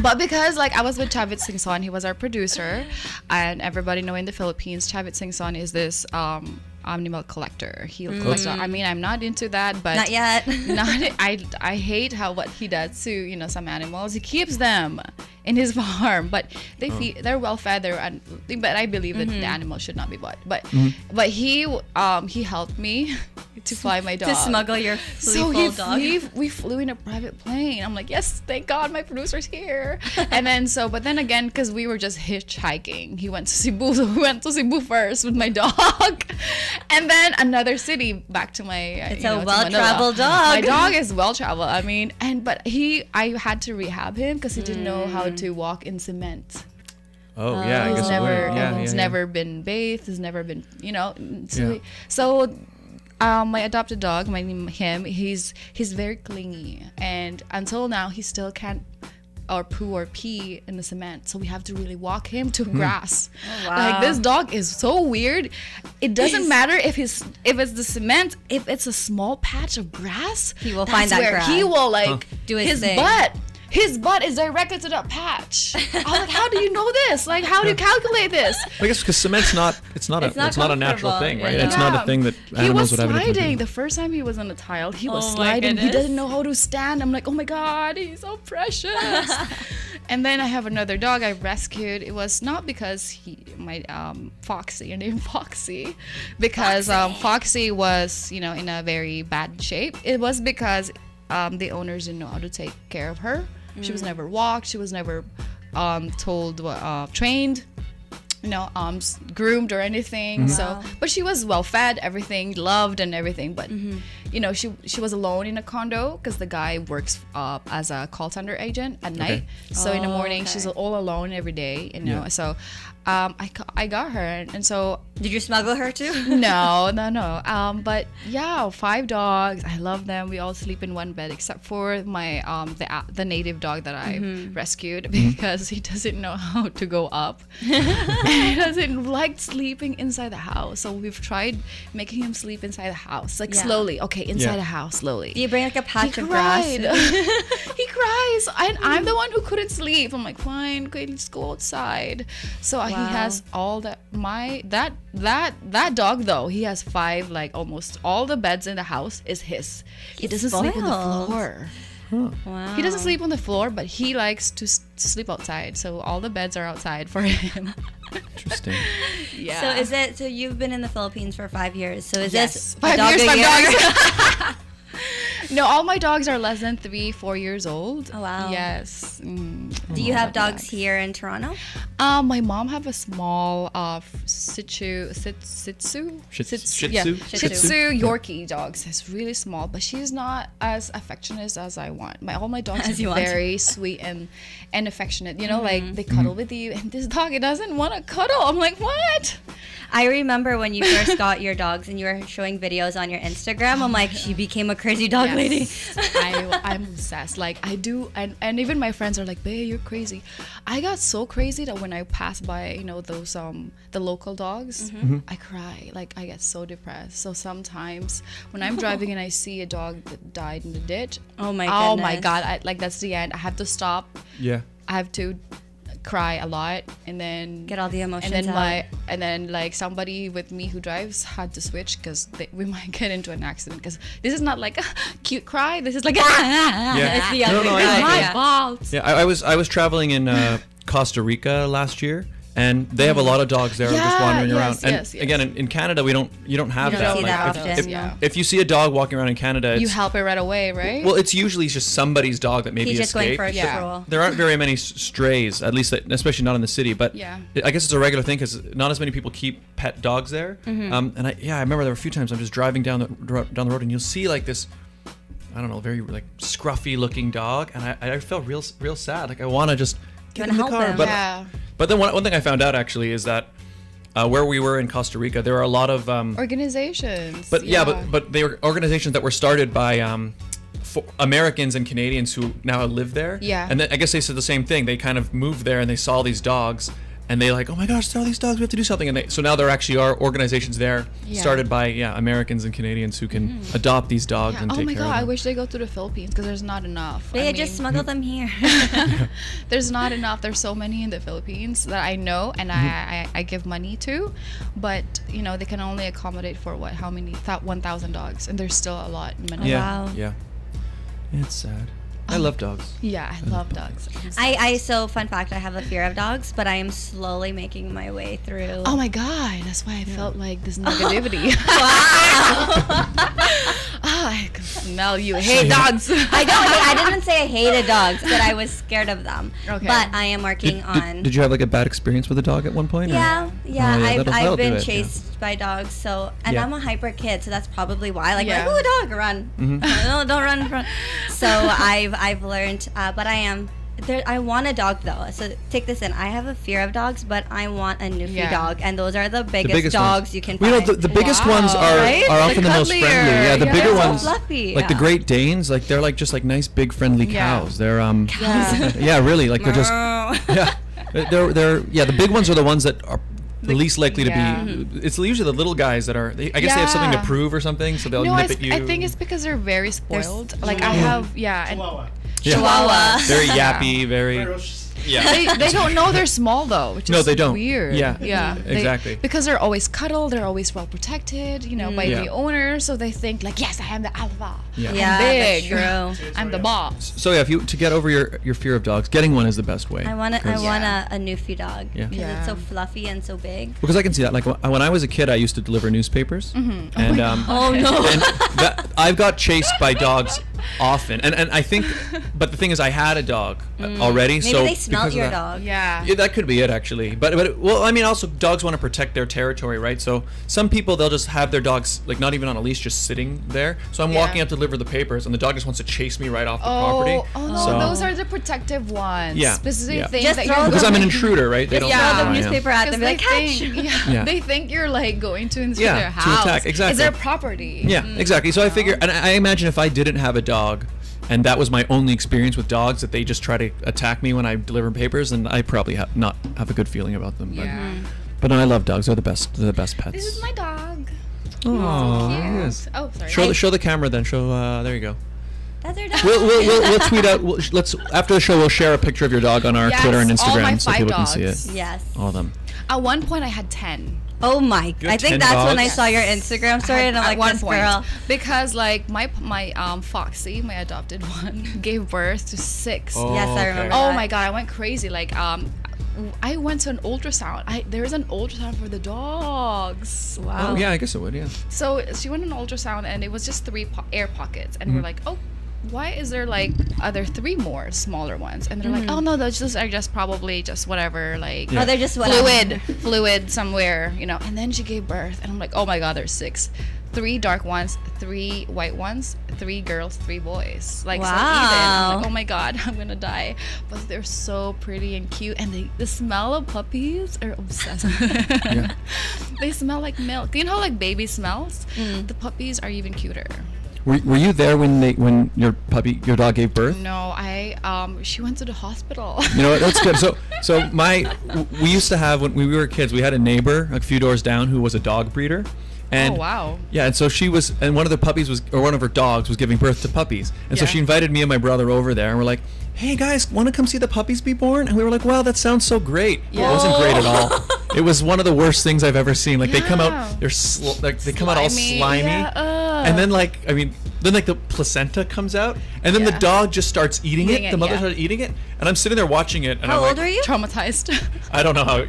But because I was with Chavit Singson, he was our producer, and everybody know in the Philippines, Chavit Singson is this animal collector. He collects. I mean, I'm not into that, but not yet. I hate what he does to some animals. He keeps them in his farm, but they're well fed. But I believe that the animal should not be bought. But he helped me to fly my dog, to smuggle your dog. We flew in a private plane. I'm like, yes, thank God my producer's here. And then but then again, because we were just hitchhiking, he went to Cebu, so we went to Cebu first with my dog. And then another city back to my. It's a well-traveled dog. My dog is well-traveled. I mean, but I had to rehab him because he didn't know how to walk in cement. Oh yeah, I guess he's never been bathed. He's never been, So, my adopted dog, he's very clingy, and until now he still can't or poo or pee in the cement, so we have to really walk him to grass. Oh, wow. This dog is so weird. It doesn't matter if it's the cement. If it's a small patch of grass, he will find that grass. He will do his thing. His butt is directed to that patch. I was like, how do you know this? How do you calculate this? I guess because cement's not a natural thing, right? Yeah. It's not a thing that animals would have. He was sliding. The first time he was on the tile, he was sliding. He doesn't know how to stand. I'm like, oh my God, he's so precious. And then I have another dog I rescued. It was not because Foxy, named Foxy, because Foxy was in a very bad shape. It was because the owners didn't know how to take care of her. She was never walked. She was never trained, groomed or anything. So, but she was well fed, everything, loved and everything. But she was alone in a condo because the guy works as a call center agent at night. So in the morning she's all alone every day. So I got her, and so Did you smuggle her too? no. But yeah, 5 dogs. I love them. We all sleep in one bed except for my the native dog that I rescued because he doesn't know how to go up. And he doesn't like sleeping inside the house. So we've tried making him sleep inside the house, like slowly. Okay, inside the house, slowly. Do you bring like a patch He of grass? cried. He cries, and I'm the one who couldn't sleep. I'm like, fine, okay, let's go outside. So he has all that. That dog though, he has 5, like almost all the beds in the house is his. He doesn't sleep on the spoiled. floor. Wow. He doesn't sleep on the floor, but he likes to sleep outside. So all the beds are outside for him. Interesting. Yeah. So is it? So you've been in the Philippines for 5 years. So is Yes. this 5 a dog years, a 5 year? dogs. No, all my dogs are less than 3, 4 years old. Oh, wow. Yes. Do you have dogs here in Toronto? My mom have a small Shih Tzu Yorkie dogs. It's really small, but she's not as affectionate as I want. All my dogs As you are want. very sweet and affectionate. You know, like they cuddle with you, and this dog, it doesn't want to cuddle. I'm like, what? I remember when you first got your dogs and you were showing videos on your Instagram. I'm like, she became a crazy dog lady. I'm obsessed. Like I do, and even my friends are like, "Bae, you're crazy." I got so crazy that when I pass by, those the local dogs, I cry. Like I get so depressed. So sometimes when I'm driving and I see a dog that died in the ditch, Oh my oh my goodness. god, that's the end. I have to stop. Yeah. I have to cry a lot, and then Get all the emotions and then out. like somebody with me who drives had to switch because we might get into an accident, because this is not like a cute cry, this is like Yeah. It's the No, ugly no, I cry. know. my Yeah. fault. Yeah, I was traveling in Costa Rica last year, and they have a lot of dogs there just Yeah, wandering yes, around. And yes, yes. again, in Canada, you don't have You that. don't see Like, that if- often. if, Yeah. if you see a dog walking around in Canada, You it's, help it right away, right? well, it's usually just somebody's dog that maybe He's just going escaped. for a Yeah. stroll. There aren't very many strays, at least especially not in the city. But Yeah. I guess it's a regular thing because not as many people keep pet dogs there. And I remember there were a few times I'm just driving down the road and you'll see like this, I don't know, very like scruffy looking dog, and I felt real sad. Like I want to just get wanna in the help car. him. But Yeah. but then one thing I found out actually is that where we were in Costa Rica, there are a lot of Organizations. but but they were organizations that were started by for Americans and Canadians who now live there. Yeah. And then I guess they said the same thing. They kind of moved there and they saw these dogs and they like, oh my gosh, there are these dogs. We have to do something. And so now there actually are organizations there Yeah. started by Americans and Canadians who can adopt these dogs Yeah. and Oh take my care god, of I them. wish they go to the Philippines because there's not enough. They I just mean, smuggle them here. there's not enough. There's so many in the Philippines that I know and I give money to, but they can only accommodate for how many 1,000 dogs, and there's still a lot. Many. Yeah. Wow. Yeah. It's sad. I love dogs. Yeah, I love dogs. So fun fact, I have a fear of dogs, but I am slowly making my way through. Oh my god, that's why I felt like this negativity. I can smell you hate dogs. I didn't say I hated dogs, but I was scared of them. Okay. But I am working on. Did you have like a bad experience with a dog at one point? or- Yeah. Oh, yeah, that'll I've do been it, yeah. chased by dogs, and Yeah. I'm a hyper kid, so that's probably why. Like, Yeah. ooh, a dog, run! No, don't run from. So I've learned, but I am. I want a dog though. So take this in. I have a fear of dogs, but I want a Newfie Yeah. dog, and those are the The biggest, dogs ones. you can Well, find. the biggest Wow. ones are, Right? are The often the most cuddlier. friendly. Yeah, the Yeah. bigger They're so ones, fluffy. like the Yeah. Great Danes, like they're like just like nice big friendly Yeah. cows. They're Yeah. yeah, really, like they're just yeah, they're the big ones are the ones that are the least likely to yeah. be. It's usually the little guys that are. I guess they have something to Yeah. prove or something, so they'll No, nip at you. I think it's because they're very spoiled. Like I have, and Chihuahua. Yeah. Chihuahua. Very yappy, very Ferocious. yeah. they don't know they're small though, which No, is they don't. weird. Yeah. yeah, Exactly. because they're always cuddled, they're always well protected, by Yeah. the owner, so they think like, yes, I am the alpha. Yeah. Yeah, big. that's true. I'm the boss. So yeah, if you to get over your fear of dogs, getting one is the best way. I want a Yeah. Newfie dog Yeah. because Yeah. it's so fluffy and so big. Because I can see that. Like when I was a kid, I used to deliver newspapers, and Oh no! and I've got chased by dogs often, and I think, but the thing is, I had a dog already, Maybe so they smelled because of your that- dog. Yeah. Yeah, that could be it actually, but well, I mean, also dogs want to protect their territory, right? So some people, they'll just have their dogs like not even on a leash, just sitting there. So I'm walking up to deliver the papers, and the dog just wants to chase me right off the property. Oh no, So- those are the protective ones. Yeah, Specific yeah. things Just that throw you're them- Because I'm an going- intruder, right? They don't Throw know the who I am. newspaper at them. Be like, Because catch. Yeah. they think you're like going to intrude Yeah, their to house. attack, exactly. It's their property. Yeah, exactly. So I figure, and I imagine if I didn't have a dog, and that was my only experience with dogs, that they just try to attack me when I deliver papers, and I probably not have a good feeling about them. But, Yeah. but no, I love dogs. They're the best. They're the best pets. This is my dog. Oh, Cute. yes. Oh, sorry. Show the camera then. There you go. That's our dog. We'll tweet out. Let's after the show we'll share a picture of your dog on our Yes, Twitter and all my Instagram so 5 people dogs. can see it. Yes. All of them. At one point, I had 10. Oh my! You I have think 10 that's when I dogs? saw your Instagram story, and I'm At like, one this point, girl. because like my Foxy, my adopted one, gave birth to 6. Oh, Yes, I okay. remember. Oh that. my god, I went crazy. Like I went to an ultrasound. There's an ultrasound for the dogs. Wow. Oh yeah, I guess it would. Yeah. So she went on an ultrasound, and it was just 3 air pockets, and we're like, oh, why is there like other 3 more smaller ones? And they're like, oh no, those are just probably just whatever, like Oh, they're just whatever. fluid somewhere, you know. And then she gave birth, and I'm like, oh my god, there's 6. 3 dark ones, 3 white ones, 3 girls, 3 boys. Like, so even. I'm like, oh my god, I'm gonna die. But they're so pretty and cute, and the smell of puppies are obsessed. They smell like milk. You know how like baby smells? The puppies are even cuter. Were you there when your dog gave birth? No, she went to the hospital. You know what? That's good. So we used to have, when we were kids, we had a neighbor a few doors down who was a dog breeder. And Oh, wow. Yeah, and so one of the puppies one of her dogs was giving birth to puppies. And so Yeah. she invited me and my brother over there, and we're like, hey guys, want to come see the puppies be born? And we were like, wow, that sounds so great. Yeah. It wasn't great at all. It was one of the worst things I've ever seen. Like they come Yeah. out, they come out all slimy. Yeah, And then then the placenta comes out, and then the Yeah. dog just starts eating Eating it. it, The mother yeah. started eating it, and I'm sitting there watching it. And How I'm old like, were you? traumatized. I don't know how.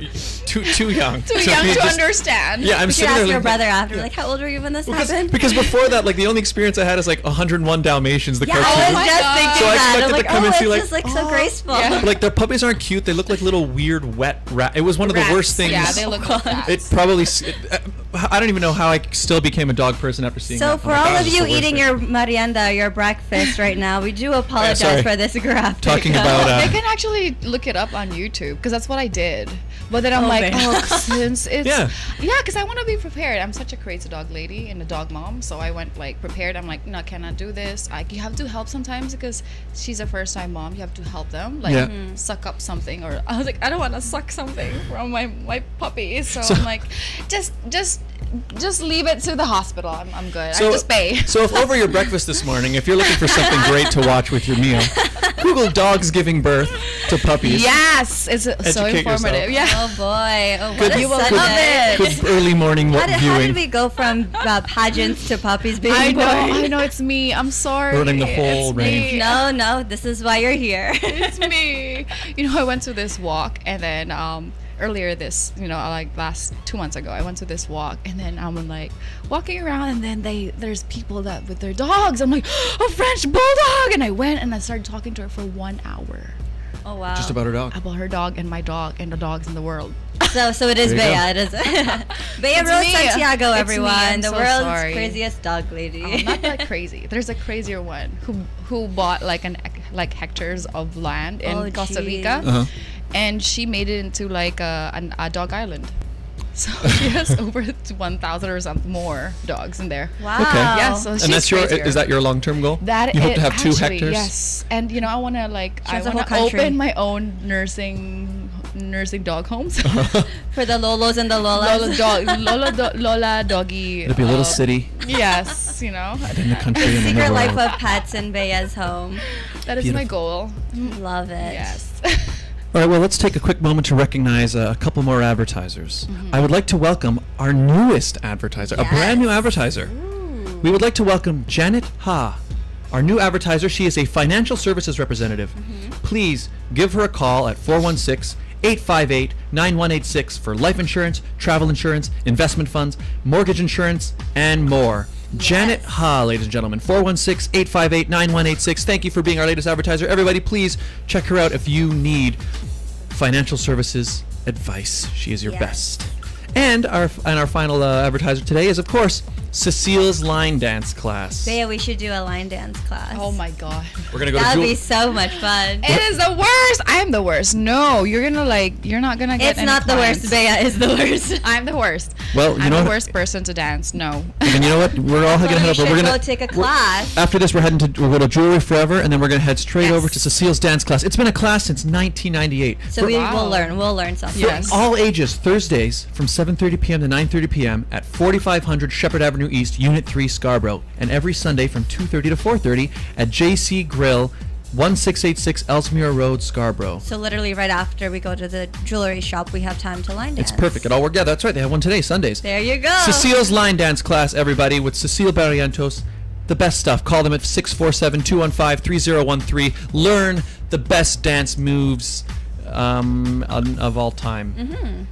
Too young. Too So young me to just- understand. Yeah, I'm You should sitting there ask your like, brother after, like, how old were you when this happened? because before that, like the only experience I had is like 101 Dalmatians, the Yeah, I cartoon. was my just God. thinking So I that. expected I'm to like, come oh, and it's see, like, just like so graceful. Yeah. But, like their puppies aren't cute. They look like little weird wet rat. It was one of the worst things. Yeah, they look like that. It probably. I don't even know how I still became a dog person after seeing So that. for I'm like, all "Oh, of this is you the worst eating thing." your merienda, your breakfast right now, we do apologize sorry. for this graphic. Talking about, They can actually look it up on YouTube because that's what I did. But then I'm Oh, like, man. since it's Yeah. because I want to be prepared. I'm such a crazy dog lady and a dog mom, so I went like prepared. I'm like, no, I cannot do this. You have to help sometimes because she's a first time mom. You have to help them, like Yeah. suck up something. Or I was like, I don't want to suck something from my puppy. So I'm like, just leave it to the hospital. I'm good. I just pay. So if over your breakfast this morning, if you're looking for something great to watch with your meal, Google dogs giving birth to puppies. Yes, it's so Educate informative. yourself. Yeah. Oh boy! Oh, Good- what a you will Sunday. love it. Good early morning How viewing. did we go from pageants to puppies being I born? know, it's me. I'm sorry. Ruining the whole It's range. me. No, this is why you're here. It's me. You know, I went to this walk, and then earlier this, like last 2 months ago, I went to this walk, and then I'm like walking around, and then there's people that with their dogs. I'm like, a French bulldog, and I went and I started talking to her for 1 hour Oh wow! Just about her dog. about her dog and my dog and the dogs in the world. So it is There you Bea. It is Bea It's Rose me. Santiago, It's me. everyone, I'm the so world's sorry. craziest dog lady. Not that crazy. There's a crazier one who bought like hectares of land in Oh, Costa geez. Rica, Uh-huh. and she made it into like a dog island. So she has over 1,000 or something more dogs in there. Wow. Okay. Yeah, so she's And that's crazier. is that your long-term goal? That you hope it to have 2 actually, hectares. Yes, and I want to She has a I whole want to country. open my own nursing dog homes. For the Lolos and the Lolas. Lola doggy. It'll be a little city Yes, in the country and in the Secret life world. of pets in Bea's home. that is my goal. Love it. Yes. All right, well, let's take a quick moment to recognize a couple more advertisers. I would like to welcome our newest advertiser, a brand new advertiser. We would like to welcome Janet Ha, our new advertiser. She is a financial services representative. Please give her a call at 416-858-9186 for life insurance, travel insurance, investment funds, mortgage insurance, and more. Janet Ha, ladies and gentlemen. 416-858-9186. Thank you for being our latest advertiser. Everybody, please check her out if you need financial services advice. She is your best. And our final advertiser today is, of course, Cecile's line dance class. Bea, we should do a line dance class. Oh my god. We're gonna go That to would be so much fun. It is the worst. I'm the worst. No, you're not gonna get It's any not clients. the worst. Bea is the worst. I'm the worst. Well, you I'm know the what? worst person to dance. No. And you know what? We're all gonna head over. We're gonna go take a class. After this, we'll go to Jewelry Forever, and then we're gonna head straight over to Cecile's dance class. It's been a class since 1998. So we will learn. We'll learn something. Yes. All ages, Thursdays from 7:30 p.m. to 9:30 p.m. at 4500 Shepherd Avenue East, Unit 3, Scarborough, and every Sunday from 2:30 to 4:30 at JC Grill, 1686 Ellesmere Road, Scarborough. So literally right after we go to the jewelry shop, we have time to line dance. It's perfect. It all worked. Yeah, that's right. They have one today, Sundays. There you go. Cecile's line dance class, everybody, with Cecile Barrientos. The best stuff. Call them at 647-215-3013. Learn the best dance moves of all time. Mm-hmm.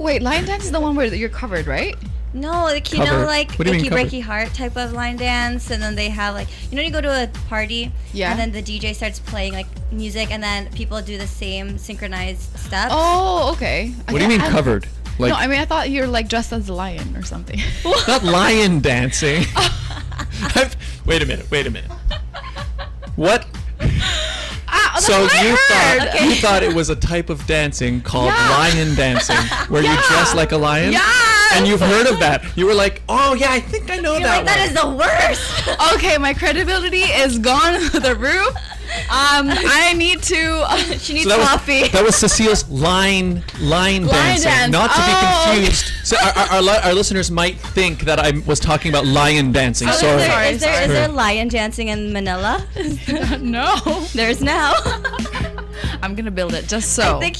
Wait, line dance is the one where you're covered, right? No, like, you Covered. know, like What do you mean Icky covered? Breaky Heart type of line dance, and then they have like, you know, you go to a party, and then the DJ starts playing like music, and then people do the same synchronized steps. Oh, okay. What do you mean covered? Like, No, I mean I thought you were like dressed as a lion or something. not lion dancing. Wait a minute. What? That's So what I you heard. thought it was a type of dancing called Yeah. lion dancing, where you dress like a lion? Yes! And you've heard of that. You were like, oh yeah, I think I know You're that like, that one. is the worst. Okay, my credibility is gone through the roof. I need to. She needs So that coffee. was, that was Cecile's line dancing, dance. not to be Oh, confused. So our listeners might think that I was talking about lion dancing. Oh, Sorry. is there lion dancing in Manila? No. There's now. I'm gonna build it just so. I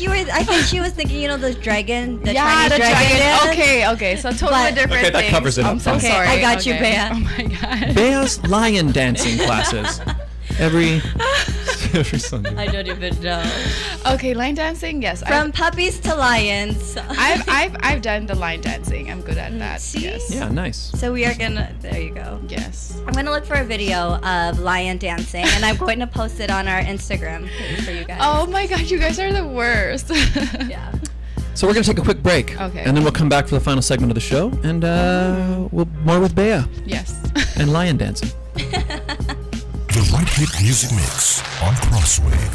think she was thinking, you know, the dragon, the yeah, Chinese the dragon. dance. Okay, so totally But- different Okay, that things. covers it up. I'm so Okay, sorry. I got you, Okay. Bea. Oh my god. Bea's lion dancing classes every Sunday. I don't even know. Okay, line dancing. Yes. From puppies to lions. I've done the line dancing. I'm good at that. See? Yes. Yeah, nice. So we are gonna. There you go. Yes. I'm gonna look for a video of lion dancing, and I'm going to post it on our Instagram page for you guys. Oh my god, you guys are the worst. Yeah. So we're gonna take a quick break, Okay. and then we'll come back for the final segment of the show, and we'll more with Bea Yes. and lion dancing. The right hit music mix on Crosswave.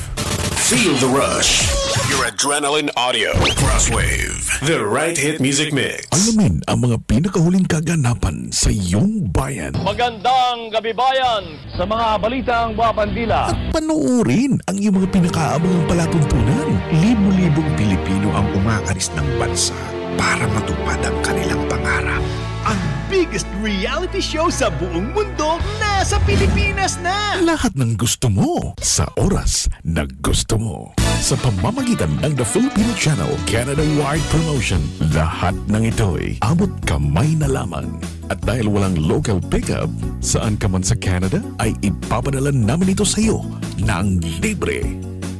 Feel the rush. Your adrenaline audio. Crosswave. The right hit music mix. Alamin ang mga pinakahuling kaganapan sa iyong bayan. Magandang gabi bayan sa mga balitang Buwapandila. At panoorin ang iyong mga pinakaabangang palatuntunan. Libo-libong Pilipino ang umaalis ng bansa para matupad ang kanilang pangarap. Ang biggest reality show sa buong mundo nasa Pilipinas na! Lahat ng gusto mo sa oras na gusto mo. Sa pamamagitan ng The Filipino Channel Canada-wide promotion, lahat ng ito'y abot kamay na lamang. At dahil walang local pickup, saan ka man sa Canada ay ipapadala namin ito sa iyo ng libre.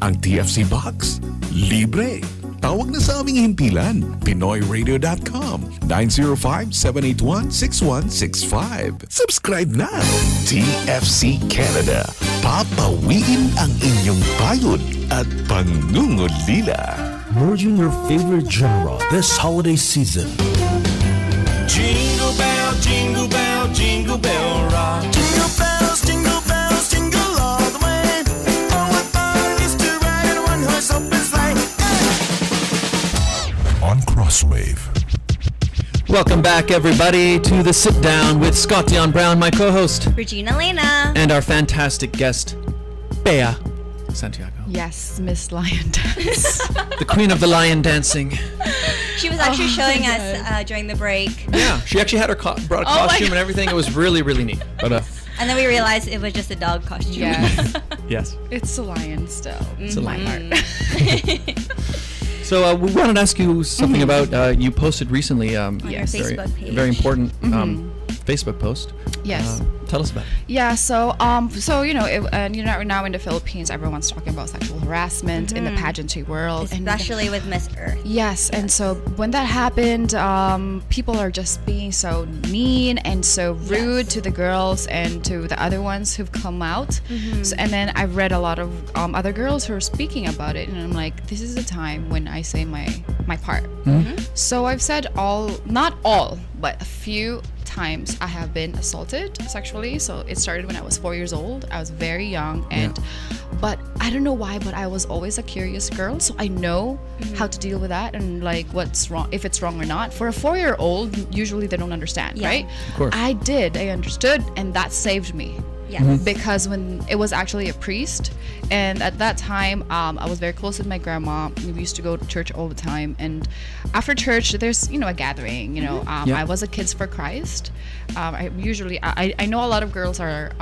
Ang TFC box, libre. Tawag na sa aming himpilan, PinoyRadio.com, 905-781-6165. Subscribe na! TFC Canada. Papawiin ang inyong pagod at pangungulila. Merging your favorite genre this holiday season. Jingle bell, jingle bell, jingle bell rock. Jingle bells, jingle all the way. Oh, what fun it is to ride in a one-horse open sleigh. On Crosswave. Welcome back, everybody, to the Sit Down with Scott Dion Brown, my co-host, Regina Lena. and our fantastic guest, Bea Santiago, Yes, Miss Lion Dance. the queen of the lion dancing. She was actually showing my us during the break, Yeah, she actually had her brought a Oh my costume God. and everything. It was really, really neat. But and then we realized it was just a dog costume. Yes. yes, It's a lion still. it's a lion. So we wanted to ask you something about you posted recently. your Facebook page. Very important Facebook post. Yes. Tell us about it. Yeah, so and now in the Philippines, everyone's talking about sexual harassment in the pageantry world, especially with Miss Earth. Yes, and so when that happened, people are just being so mean and so rude to the girls and to the other ones who've come out. So, and then I've read a lot of other girls who are speaking about it, and I'm like, this is the time when I say my part. So I've said not all, but a few times I have been assaulted sexually. So it started when I was 4 years old. I was very young, and but I don't know why, but I was always a curious girl, so I know how to deal with that and like what's wrong, if it's wrong or not. For a 4-year-old, usually they don't understand, right? Of course. I understood, and that saved me. Yes. Because when it was actually a priest, and at that time I was very close with my grandma. We used to go to church all the time, and after church there's a gathering. I was a Kids for Christ. I know a lot of girls are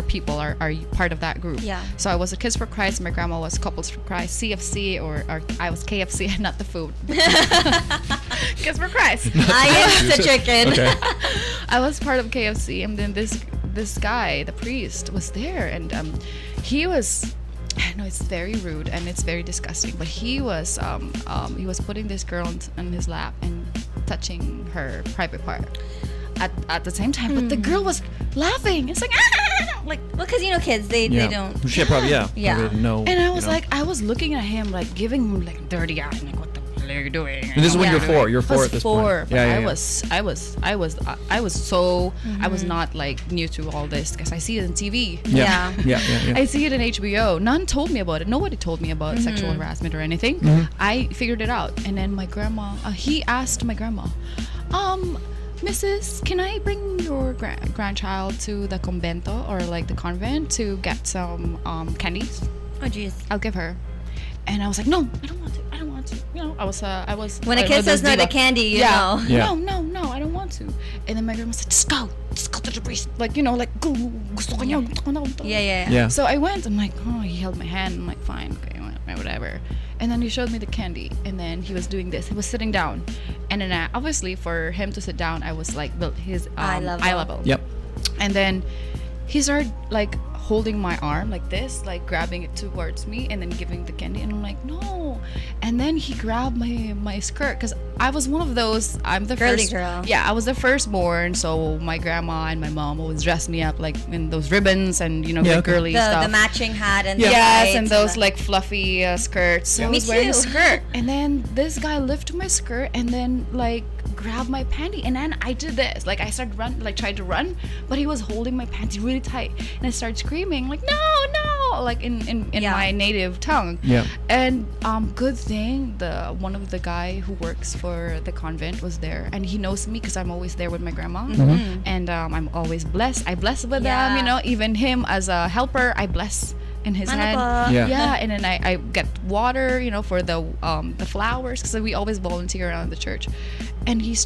people are part of that group. Yeah. So I was a Kids for Christ. My grandma was Couples for Christ, CFC, or I was KFC, not the food. Kids for Christ. I am the chicken. Okay. I was part of KFC, and then this guy, the priest, was there, and he was, I know it's very rude and it's very disgusting, but he was putting this girl on his lap and touching her private part at the same time, but the girl was laughing. It's like because kids they don't. She probably Yeah. probably didn't know. And I was I was looking at him like giving him like dirty eye, like what the hell are you doing? And this is when you're 4. You're 4 at this point. But I was so I was not like new to all this because I see it on TV. Yeah. I see it in HBO. None told me about it. Nobody told me about sexual harassment or anything. I figured it out, and then my grandma. He asked my grandma, Mrs., can I bring your grandchild to the convento or like the convent to get some candies? Oh jeez. I'll give her. And I was like, no, I don't want to. I was. When a kid says no to candy, you know. Yeah. No, I don't want to. And then my grandma said, just go to the priest. Like, go. Yeah. So I went. I'm like, oh, he held my hand. I'm like, fine, okay, whatever. And then he showed me the candy. And then he was doing this. He was sitting down. And then obviously for him to sit down, I was like his eye level. Yep. And then he started like holding my arm like this, like grabbing it towards me and then giving the candy, and I'm like, no. And then he grabbed my skirt, because I was one of those, I'm the girly first girl. Yeah, I was the firstborn, so my grandma and my mom always dressed me up like in those ribbons and the girly stuff, the matching hat and yes, and those like fluffy skirts. So I was wearing a too. skirt, and then this guy lifted my skirt and then like grabbed my panty, and then I did this, like I started tried to run, but he was holding my panty really tight, and I started screaming like no, like in my native tongue. Yeah. And good thing one of the guy who works for the convent was there, and he knows me because I'm always there with my grandma, and I'm always blessed. I bless with them, even him as a helper, I bless in his hand. And then I get water, for the flowers, because we always volunteer around the church. And he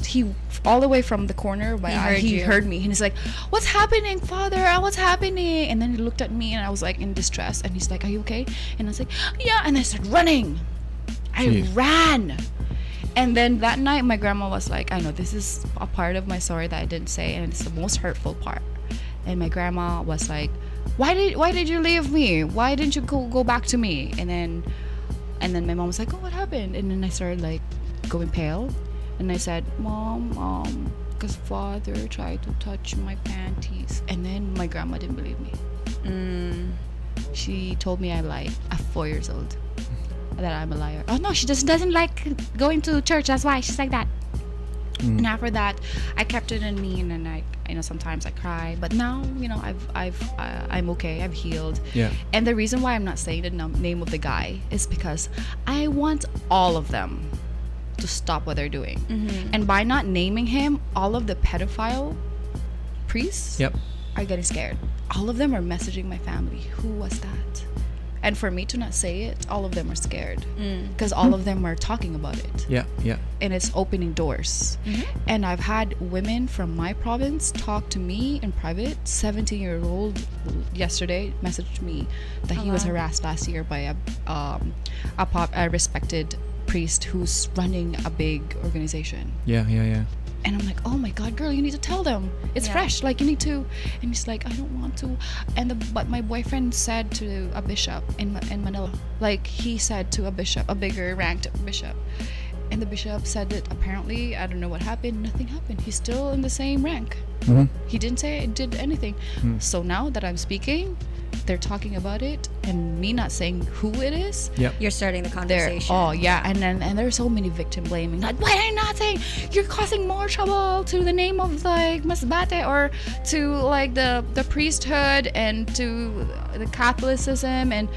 all the way from the corner of my eye, he heard me, and he's like, what's happening, Father? What's happening? And then he looked at me, and I was like in distress, and he's like, are you okay? And I was like, yeah. And I started running. I ran. And then that night my grandma was like, I know this is a part of my story that I didn't say, and it's the most hurtful part. And my grandma was like, why did you leave me? Why didn't you go back to me? And then my mom was like, oh, what happened? And then I started like going pale, and I said, Mom, because Father tried to touch my panties. And then my grandma didn't believe me. She told me I lied at 4 years old, that I'm a liar. Oh no, she just doesn't like going to church, that's why she's like that. And after that, I kept it in me, and then I sometimes I cry, but now I'm okay. I've healed. Yeah. And the reason why I'm not saying the name of the guy is because I want all of them to stop what they're doing. And by not naming him, all of the pedophile priests are getting scared. All of them are messaging my family, who was that? And for me to not say it, all of them are scared, because all of them are talking about it. Yeah. And it's opening doors. And I've had women from my province talk to me in private. 17-year-old yesterday messaged me that he was harassed last year by a respected priest who's running a big organization. Yeah. And I'm like, oh my God, girl, you need to tell them. It's fresh. Like, you need to. And he's like, I don't want to. But my boyfriend said to a bishop in Manila, like, he said to a bishop, a bigger ranked bishop. And the bishop said that apparently, I don't know what happened, nothing happened. He's still in the same rank. He didn't say it did anything. So now that I'm speaking, they're talking about it, and me not saying who it is. You're starting the conversation. And there's so many victim blaming. Like, why are you not saying you're causing more trouble to the name of like Masbate or to like the priesthood and to the Catholicism and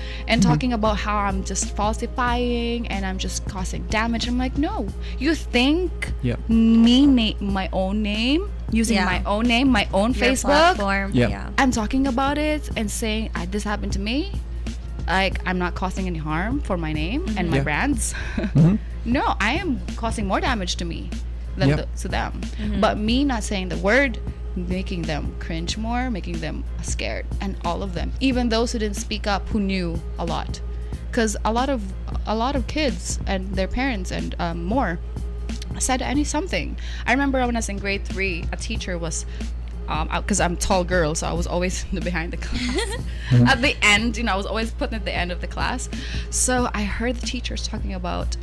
talking about how I'm just falsifying and I'm just causing damage. I'm like, no, you think me my own name, using my own name, my own Your Facebook platform. I'm talking about it and saying this happened to me, like I'm not causing any harm for my name and my brands. No, I am causing more damage to me than to them. But me not saying the word, making them cringe more, making them scared, and all of them, even those who didn't speak up, who knew a lot, because a lot of kids and their parents and more said something. I remember when I was in grade 3, a teacher was because I'm a tall girl, so I was always behind the class. At the end, I was always put at the end of the class. So I heard the teachers talking about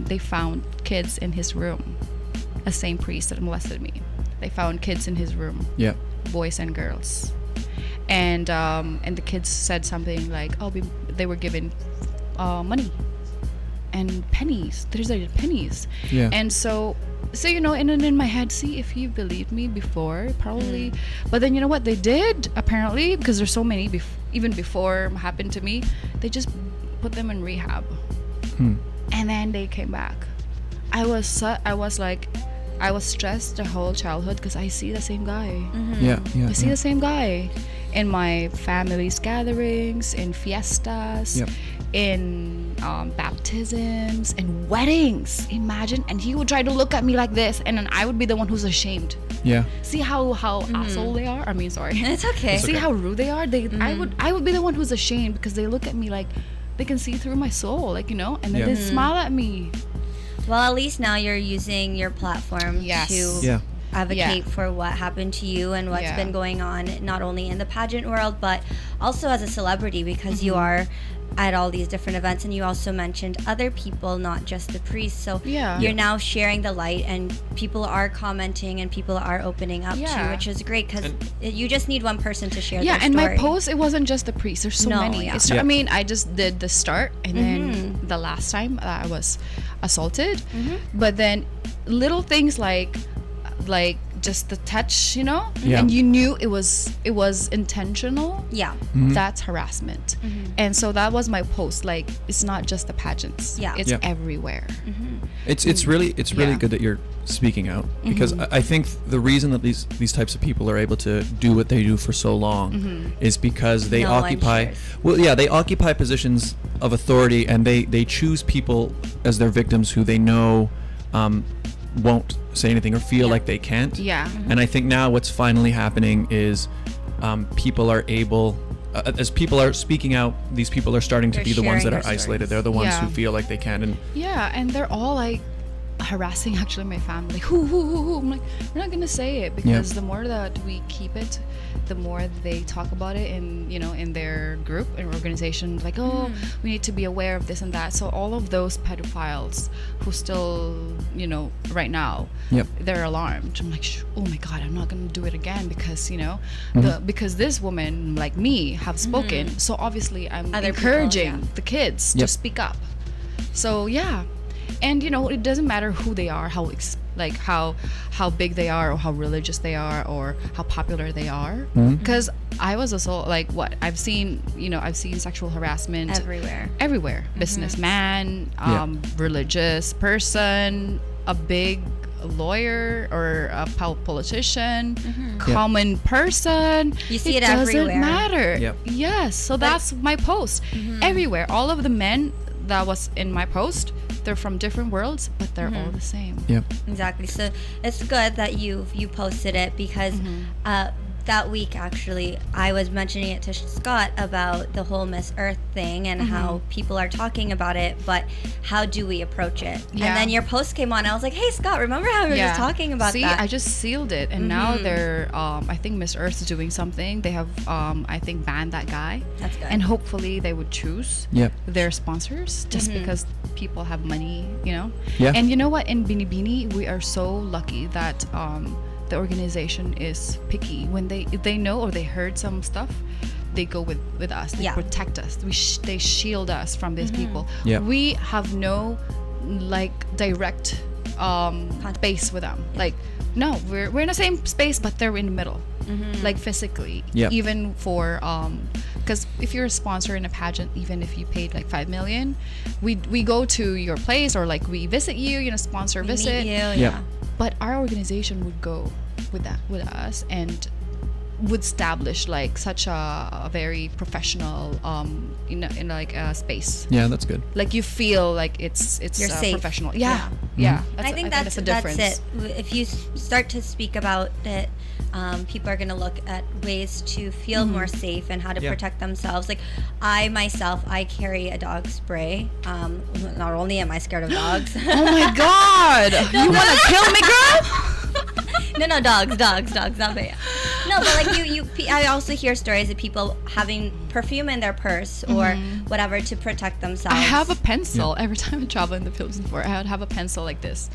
they found kids in his room, a same priest that molested me. They found kids in his room, boys and girls, and the kids said something like, they were given money and pennies. There's like pennies, and so and then in my head, see, if you believed me before, probably, but then you know what they did apparently, because there's so many even before happened to me, they just put them in rehab, and then they came back. I was stressed the whole childhood because I see the same guy. I see the same guy in my family's gatherings, in fiestas, in baptisms, in weddings. Imagine, and he would try to look at me like this, and then I would be the one who's ashamed. See how asshole they are. I mean, sorry. It's okay. See how rude they are. I would be the one who's ashamed because they look at me like they can see through my soul, like and then they smile at me. Well, at least now you're using your platform to advocate for what happened to you and what's been going on, not only in the pageant world, but also as a celebrity, because you are at all these different events, and you also mentioned other people, not just the priests. So you're now sharing the light, and people are commenting and people are opening up to, which is great, because you just need one person to share their story. My post, it wasn't just the priests. There's so many. I mean, I just did the start, and then the last time I was assaulted, but then little things like just the touch, and you knew it was intentional. That's harassment. And so that was my post. Like, it's not just the pageants. It's everywhere. It's really good that you're speaking out, because I think the reason that these types of people are able to do what they do for so long is because they occupy positions of authority, and they choose people as their victims who they know won't say anything or feel like they can't. And I think now what's finally happening is people are able, as people are speaking out, these people are starting to be the ones that are isolated. They're the ones who feel like they can. And they're all like harassing actually my family. Who? I'm like, we're not gonna say it, because the more that we keep it, the more they talk about it in their group and organization, like, we need to be aware of this and that. So all of those pedophiles who still right now, they're alarmed. I'm like, oh my God, I'm not gonna do it again, because because this woman like me have spoken. So obviously I'm encouraging the kids to speak up. So and it doesn't matter who they are, how big they are, or how religious they are, or how popular they are. Because I was also like, I've seen sexual harassment everywhere. Businessman, religious person, a big lawyer, or a politician, common person. You see it everywhere. Doesn't matter. Yes. So that's my post. Everywhere. All of the men that was in my post, they're from different worlds, but they're all the same. Exactly. So it's good that you posted it, because that week, actually, I was mentioning it to Scott about the whole Miss Earth thing and how people are talking about it, but how do we approach it? Yeah. And then your post came on. I was like, hey, Scott, remember how we were just talking about See, that? I just sealed it, and now they're, I think Miss Earth is doing something. They have, I think, banned that guy. That's good. And hopefully they would choose their sponsors just because people have money, you know? Yeah. And you know what? In Binibini, we are so lucky that the organization is picky. When they know or they heard some stuff, they go with us. They protect us. They shield us from these people. Yeah. We have no like direct space with them. Like, no, we're in the same space, but they're in the middle, like physically. Yeah. Even for because if you're a sponsor in a pageant, even if you paid like 5 million, we go to your place or like we visit you, you know, sponsor visit. Meet you, Yeah. But our organization would go with us and would establish like such a very professional in like a space. Yeah, that's good. Like you feel like it's You're safe. professional. Yeah. Yeah. And I think that's the difference. it. If you start to speak about it, people are going to look at ways to feel more safe and how to protect themselves. Like I myself, I carry a dog spray. Not only am I scared of dogs. Oh my God! You want to kill me, girl? No, dogs, not Bea. No, but like I also hear stories of people having perfume in their purse or whatever to protect themselves. I have a pencil every time I travel in the Philippines. Before I would have a pencil like this.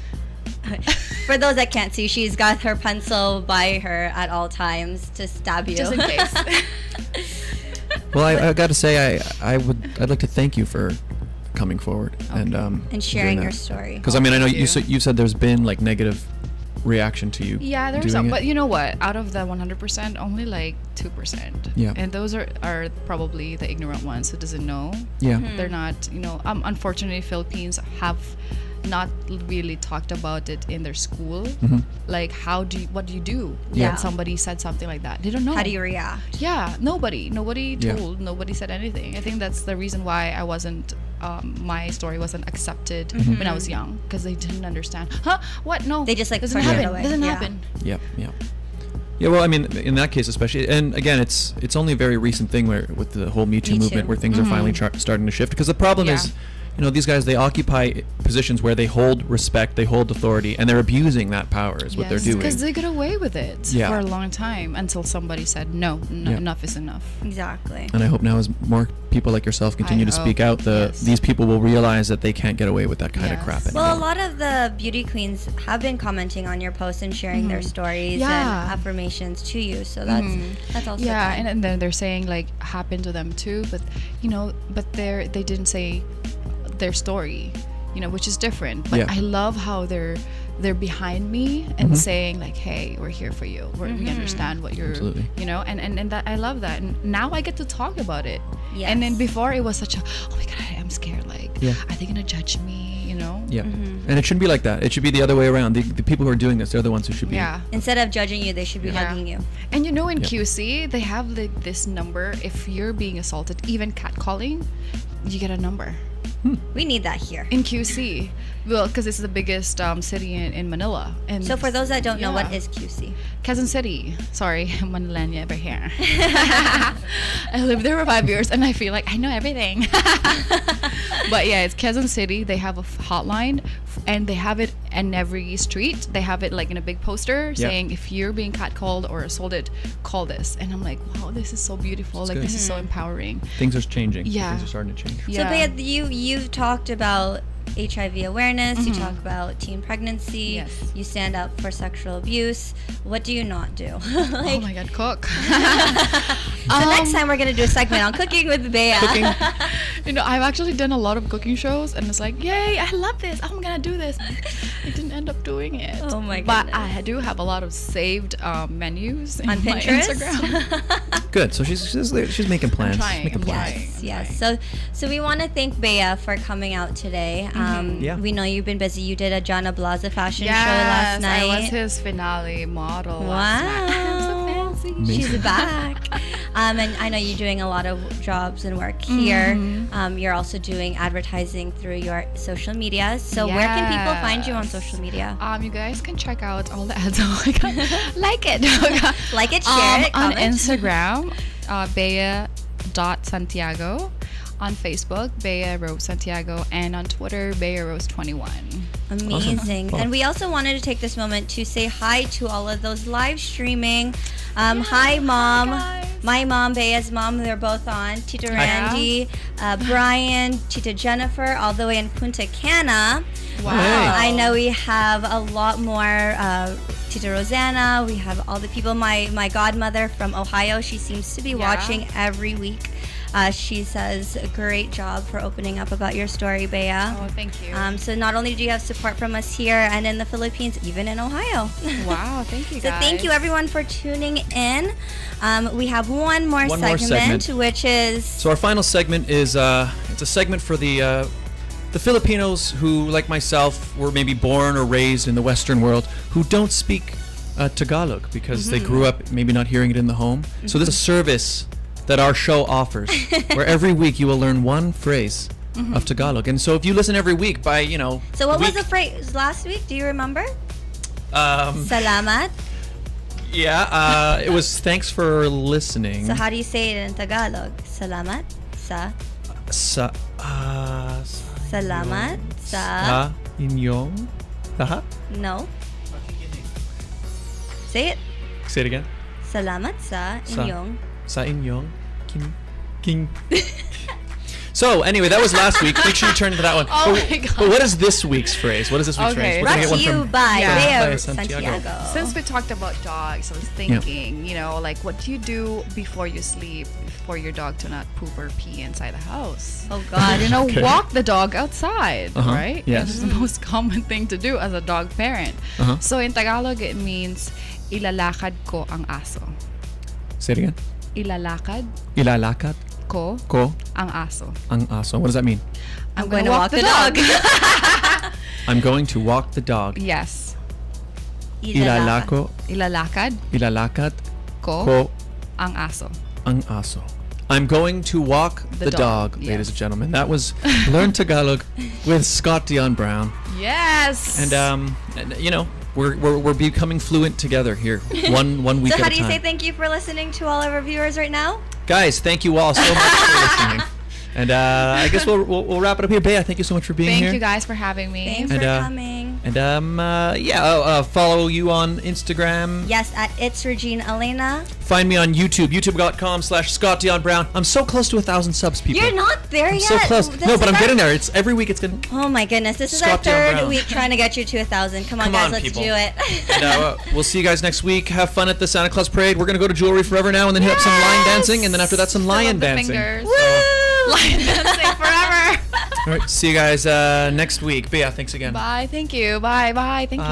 For those that can't see, she's got her pencil by her at all times to stab you. Just in case. Well, I got to say, I'd like to thank you for coming forward and sharing your story. Because I mean, I know you said there's been like negative reaction to you. Yeah, there's some, but you know what? Out of the 100%, only like 2%. Yeah. And those are probably the ignorant ones who doesn't know. Yeah. They're not, you know. Unfortunately, Philippines have not really talked about it in their school. Like, what do you do when somebody said something like that? They don't know. How do you react? Yeah, nobody told, nobody said anything. I think that's the reason why I wasn't, my story wasn't accepted when I was young, because they didn't understand. Huh? What? No. They just like doesn't pushed it happen. away. Doesn't Yeah. happen. Yeah. Well, I mean, in that case especially, and again, it's only a very recent thing where with the whole Me Too movement, where things are finally starting to shift. Because the problem is, you know, these guys, they occupy positions where they hold respect, they hold authority, and they're abusing that power is what they're doing. Because they got away with it for a long time until somebody said, no, enough is enough. Exactly. And I hope now as more people like yourself continue to speak out, these people will realize that they can't get away with that kind of crap anymore. Well, a lot of the beauty queens have been commenting on your posts and sharing their stories and affirmations to you. So that's also good. And then they're saying like happened to them too, but you know, they didn't say their story, you know, which is different. But I love how they're behind me and saying like, hey, we're here for you, we understand what you're you know, and that I love that. And now I get to talk about it. And then before it was such a, oh my God, I'm scared, like are they gonna judge me, you know? And it shouldn't be like that. It should be the other way around. The people who are doing this, they're the ones who should be instead of judging you, they should be hugging you. And you know, in QC they have like this number. If you're being assaulted, even catcalling, you get a number. We need that here in QC. Well, because it's the biggest city in Manila. And so for those that don't know, what is QC? Quezon City. Sorry, Manilena over here. I lived there for 5 years and I feel like I know everything. But yeah, it's Quezon City. They have a hotline and they have it in every street. They have it like in a big poster saying, if you're being catcalled or assaulted, call this. And I'm like, wow, this is so beautiful. That's like, this is so empowering. Things are changing. Yeah. Things are starting to change. So Bea, you've talked about HIV awareness, you talk about teen pregnancy, you stand up for sexual abuse. What do you not do? Oh my God, cook. So next time we're going to do a segment on cooking with Bea. You know, I've actually done a lot of cooking shows and it's like, yay, I love this. I'm going to do this. I didn't end up doing it. Oh my goodness. But I do have a lot of saved menus on Pinterest. My Instagram. Good. So she's making plans. I'm trying. Yes. So we want to thank Bea for coming out today. We know you've been busy. You did a Jana Blaza fashion show last night. I was his finale model. Wow. I'm so fancy. She's back. And I know you're doing a lot of jobs and work here. You're also doing advertising through your social media. So where can people find you on social media? You guys can check out all the ads. Oh my God. Like it. Like it, share it, on comment. Instagram, Bea.Santiago. On Facebook, Bea Rose Santiago, and on Twitter, Bea Rose 21. Amazing. Awesome. And we also wanted to take this moment to say hi to all of those live streaming. Hi, Mom. Hi, My mom, Bea's mom, they're both on. Tito Randy, Brian, Tita Jennifer, all the way in Punta Cana. Wow. I know we have a lot more. Tita Rosanna, we have all the people. My godmother from Ohio, she seems to be watching every week. She says, great job for opening up about your story, Bea. Oh, thank you. So not only do you have support from us here and in the Philippines, even in Ohio. Wow, thank you guys. So thank you everyone for tuning in. We have one more segment, which is... So our final segment is, it's a segment for the Filipinos who, like myself, were maybe born or raised in the Western world, who don't speak Tagalog because they grew up maybe not hearing it in the home. So this is a service that our show offers, where every week you will learn one phrase of Tagalog. And so if you listen every week by, So what was the phrase last week? Do you remember? Salamat. Yeah, it was thanks for listening. So how do you say it in Tagalog? Salamat sa... Salamat sa... inyong lahat? No. Say it. Say it again. Salamat sa inyong... Sa inyong king. So anyway, that was last week. Make sure you turn to that one. Oh my God. But what is this week's phrase? What is this week's phrase? We're gonna Brought get to one you from by Bea Bea Santiago. Santiago. Since we talked about dogs, I was thinking, like what do you do before you sleep for your dog to not poop or pee inside the house? Oh God. Okay. Walk the dog outside, right? Yes. This is the most common thing to do as a dog parent. So in Tagalog, it means ilalakad ko ang aso. Say it again. Ilalakad ko ang aso. ang aso. What does that mean? I'm going to walk the dog. I'm going to walk the dog. Yes. Ilalakad ko ang aso. ang aso. I'm going to walk the dog, yes. ladies and gentlemen. That was Learn Tagalog with Scott Dion Brown. Yes. And we're becoming fluent together here, one week So at a time. how do you say thank you for listening to all of our viewers right now? Guys, thank you all so much for listening. And I guess we'll wrap it up here. Bea, thank you so much for being here. Thank you guys for having me. Thanks for coming. And follow you on Instagram. Yes, at It's Regine Elena. Find me on YouTube, youtube.com/Scott Dion Brown. I'm so close to 1,000 subs, people. You're not there yet. So close. No, but I'm getting there. It's every week. It's gonna. Oh my goodness, this is Scott our third Dion Brown. week trying to get you to 1,000. Come on, guys, let's people. do it. And we'll see you guys next week. Have fun at the Santa Claus Parade. We're gonna go to Jewelry Forever now, and then hit up some line dancing, and then after that some lion dancing. Lion dancing forever. All right, see you guys next week. Bea, thanks again. Bye. Thank you. Bye. Thank you.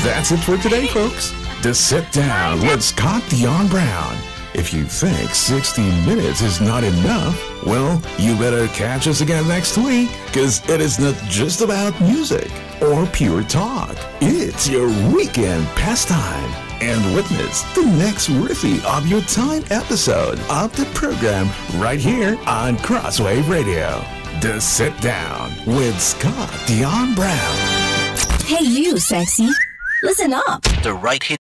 That's it for today, folks. To Sit Down with Scott Dion Brown. If you think 60 minutes is not enough, well, you better catch us again next week, because it is not just about music or pure talk. It's your weekend pastime. And witness the next riffy of your time episode of the program right here on Crosswave Radio. To Sit Down with Scott Dion Brown. Hey, you, sexy. Listen up. The right hit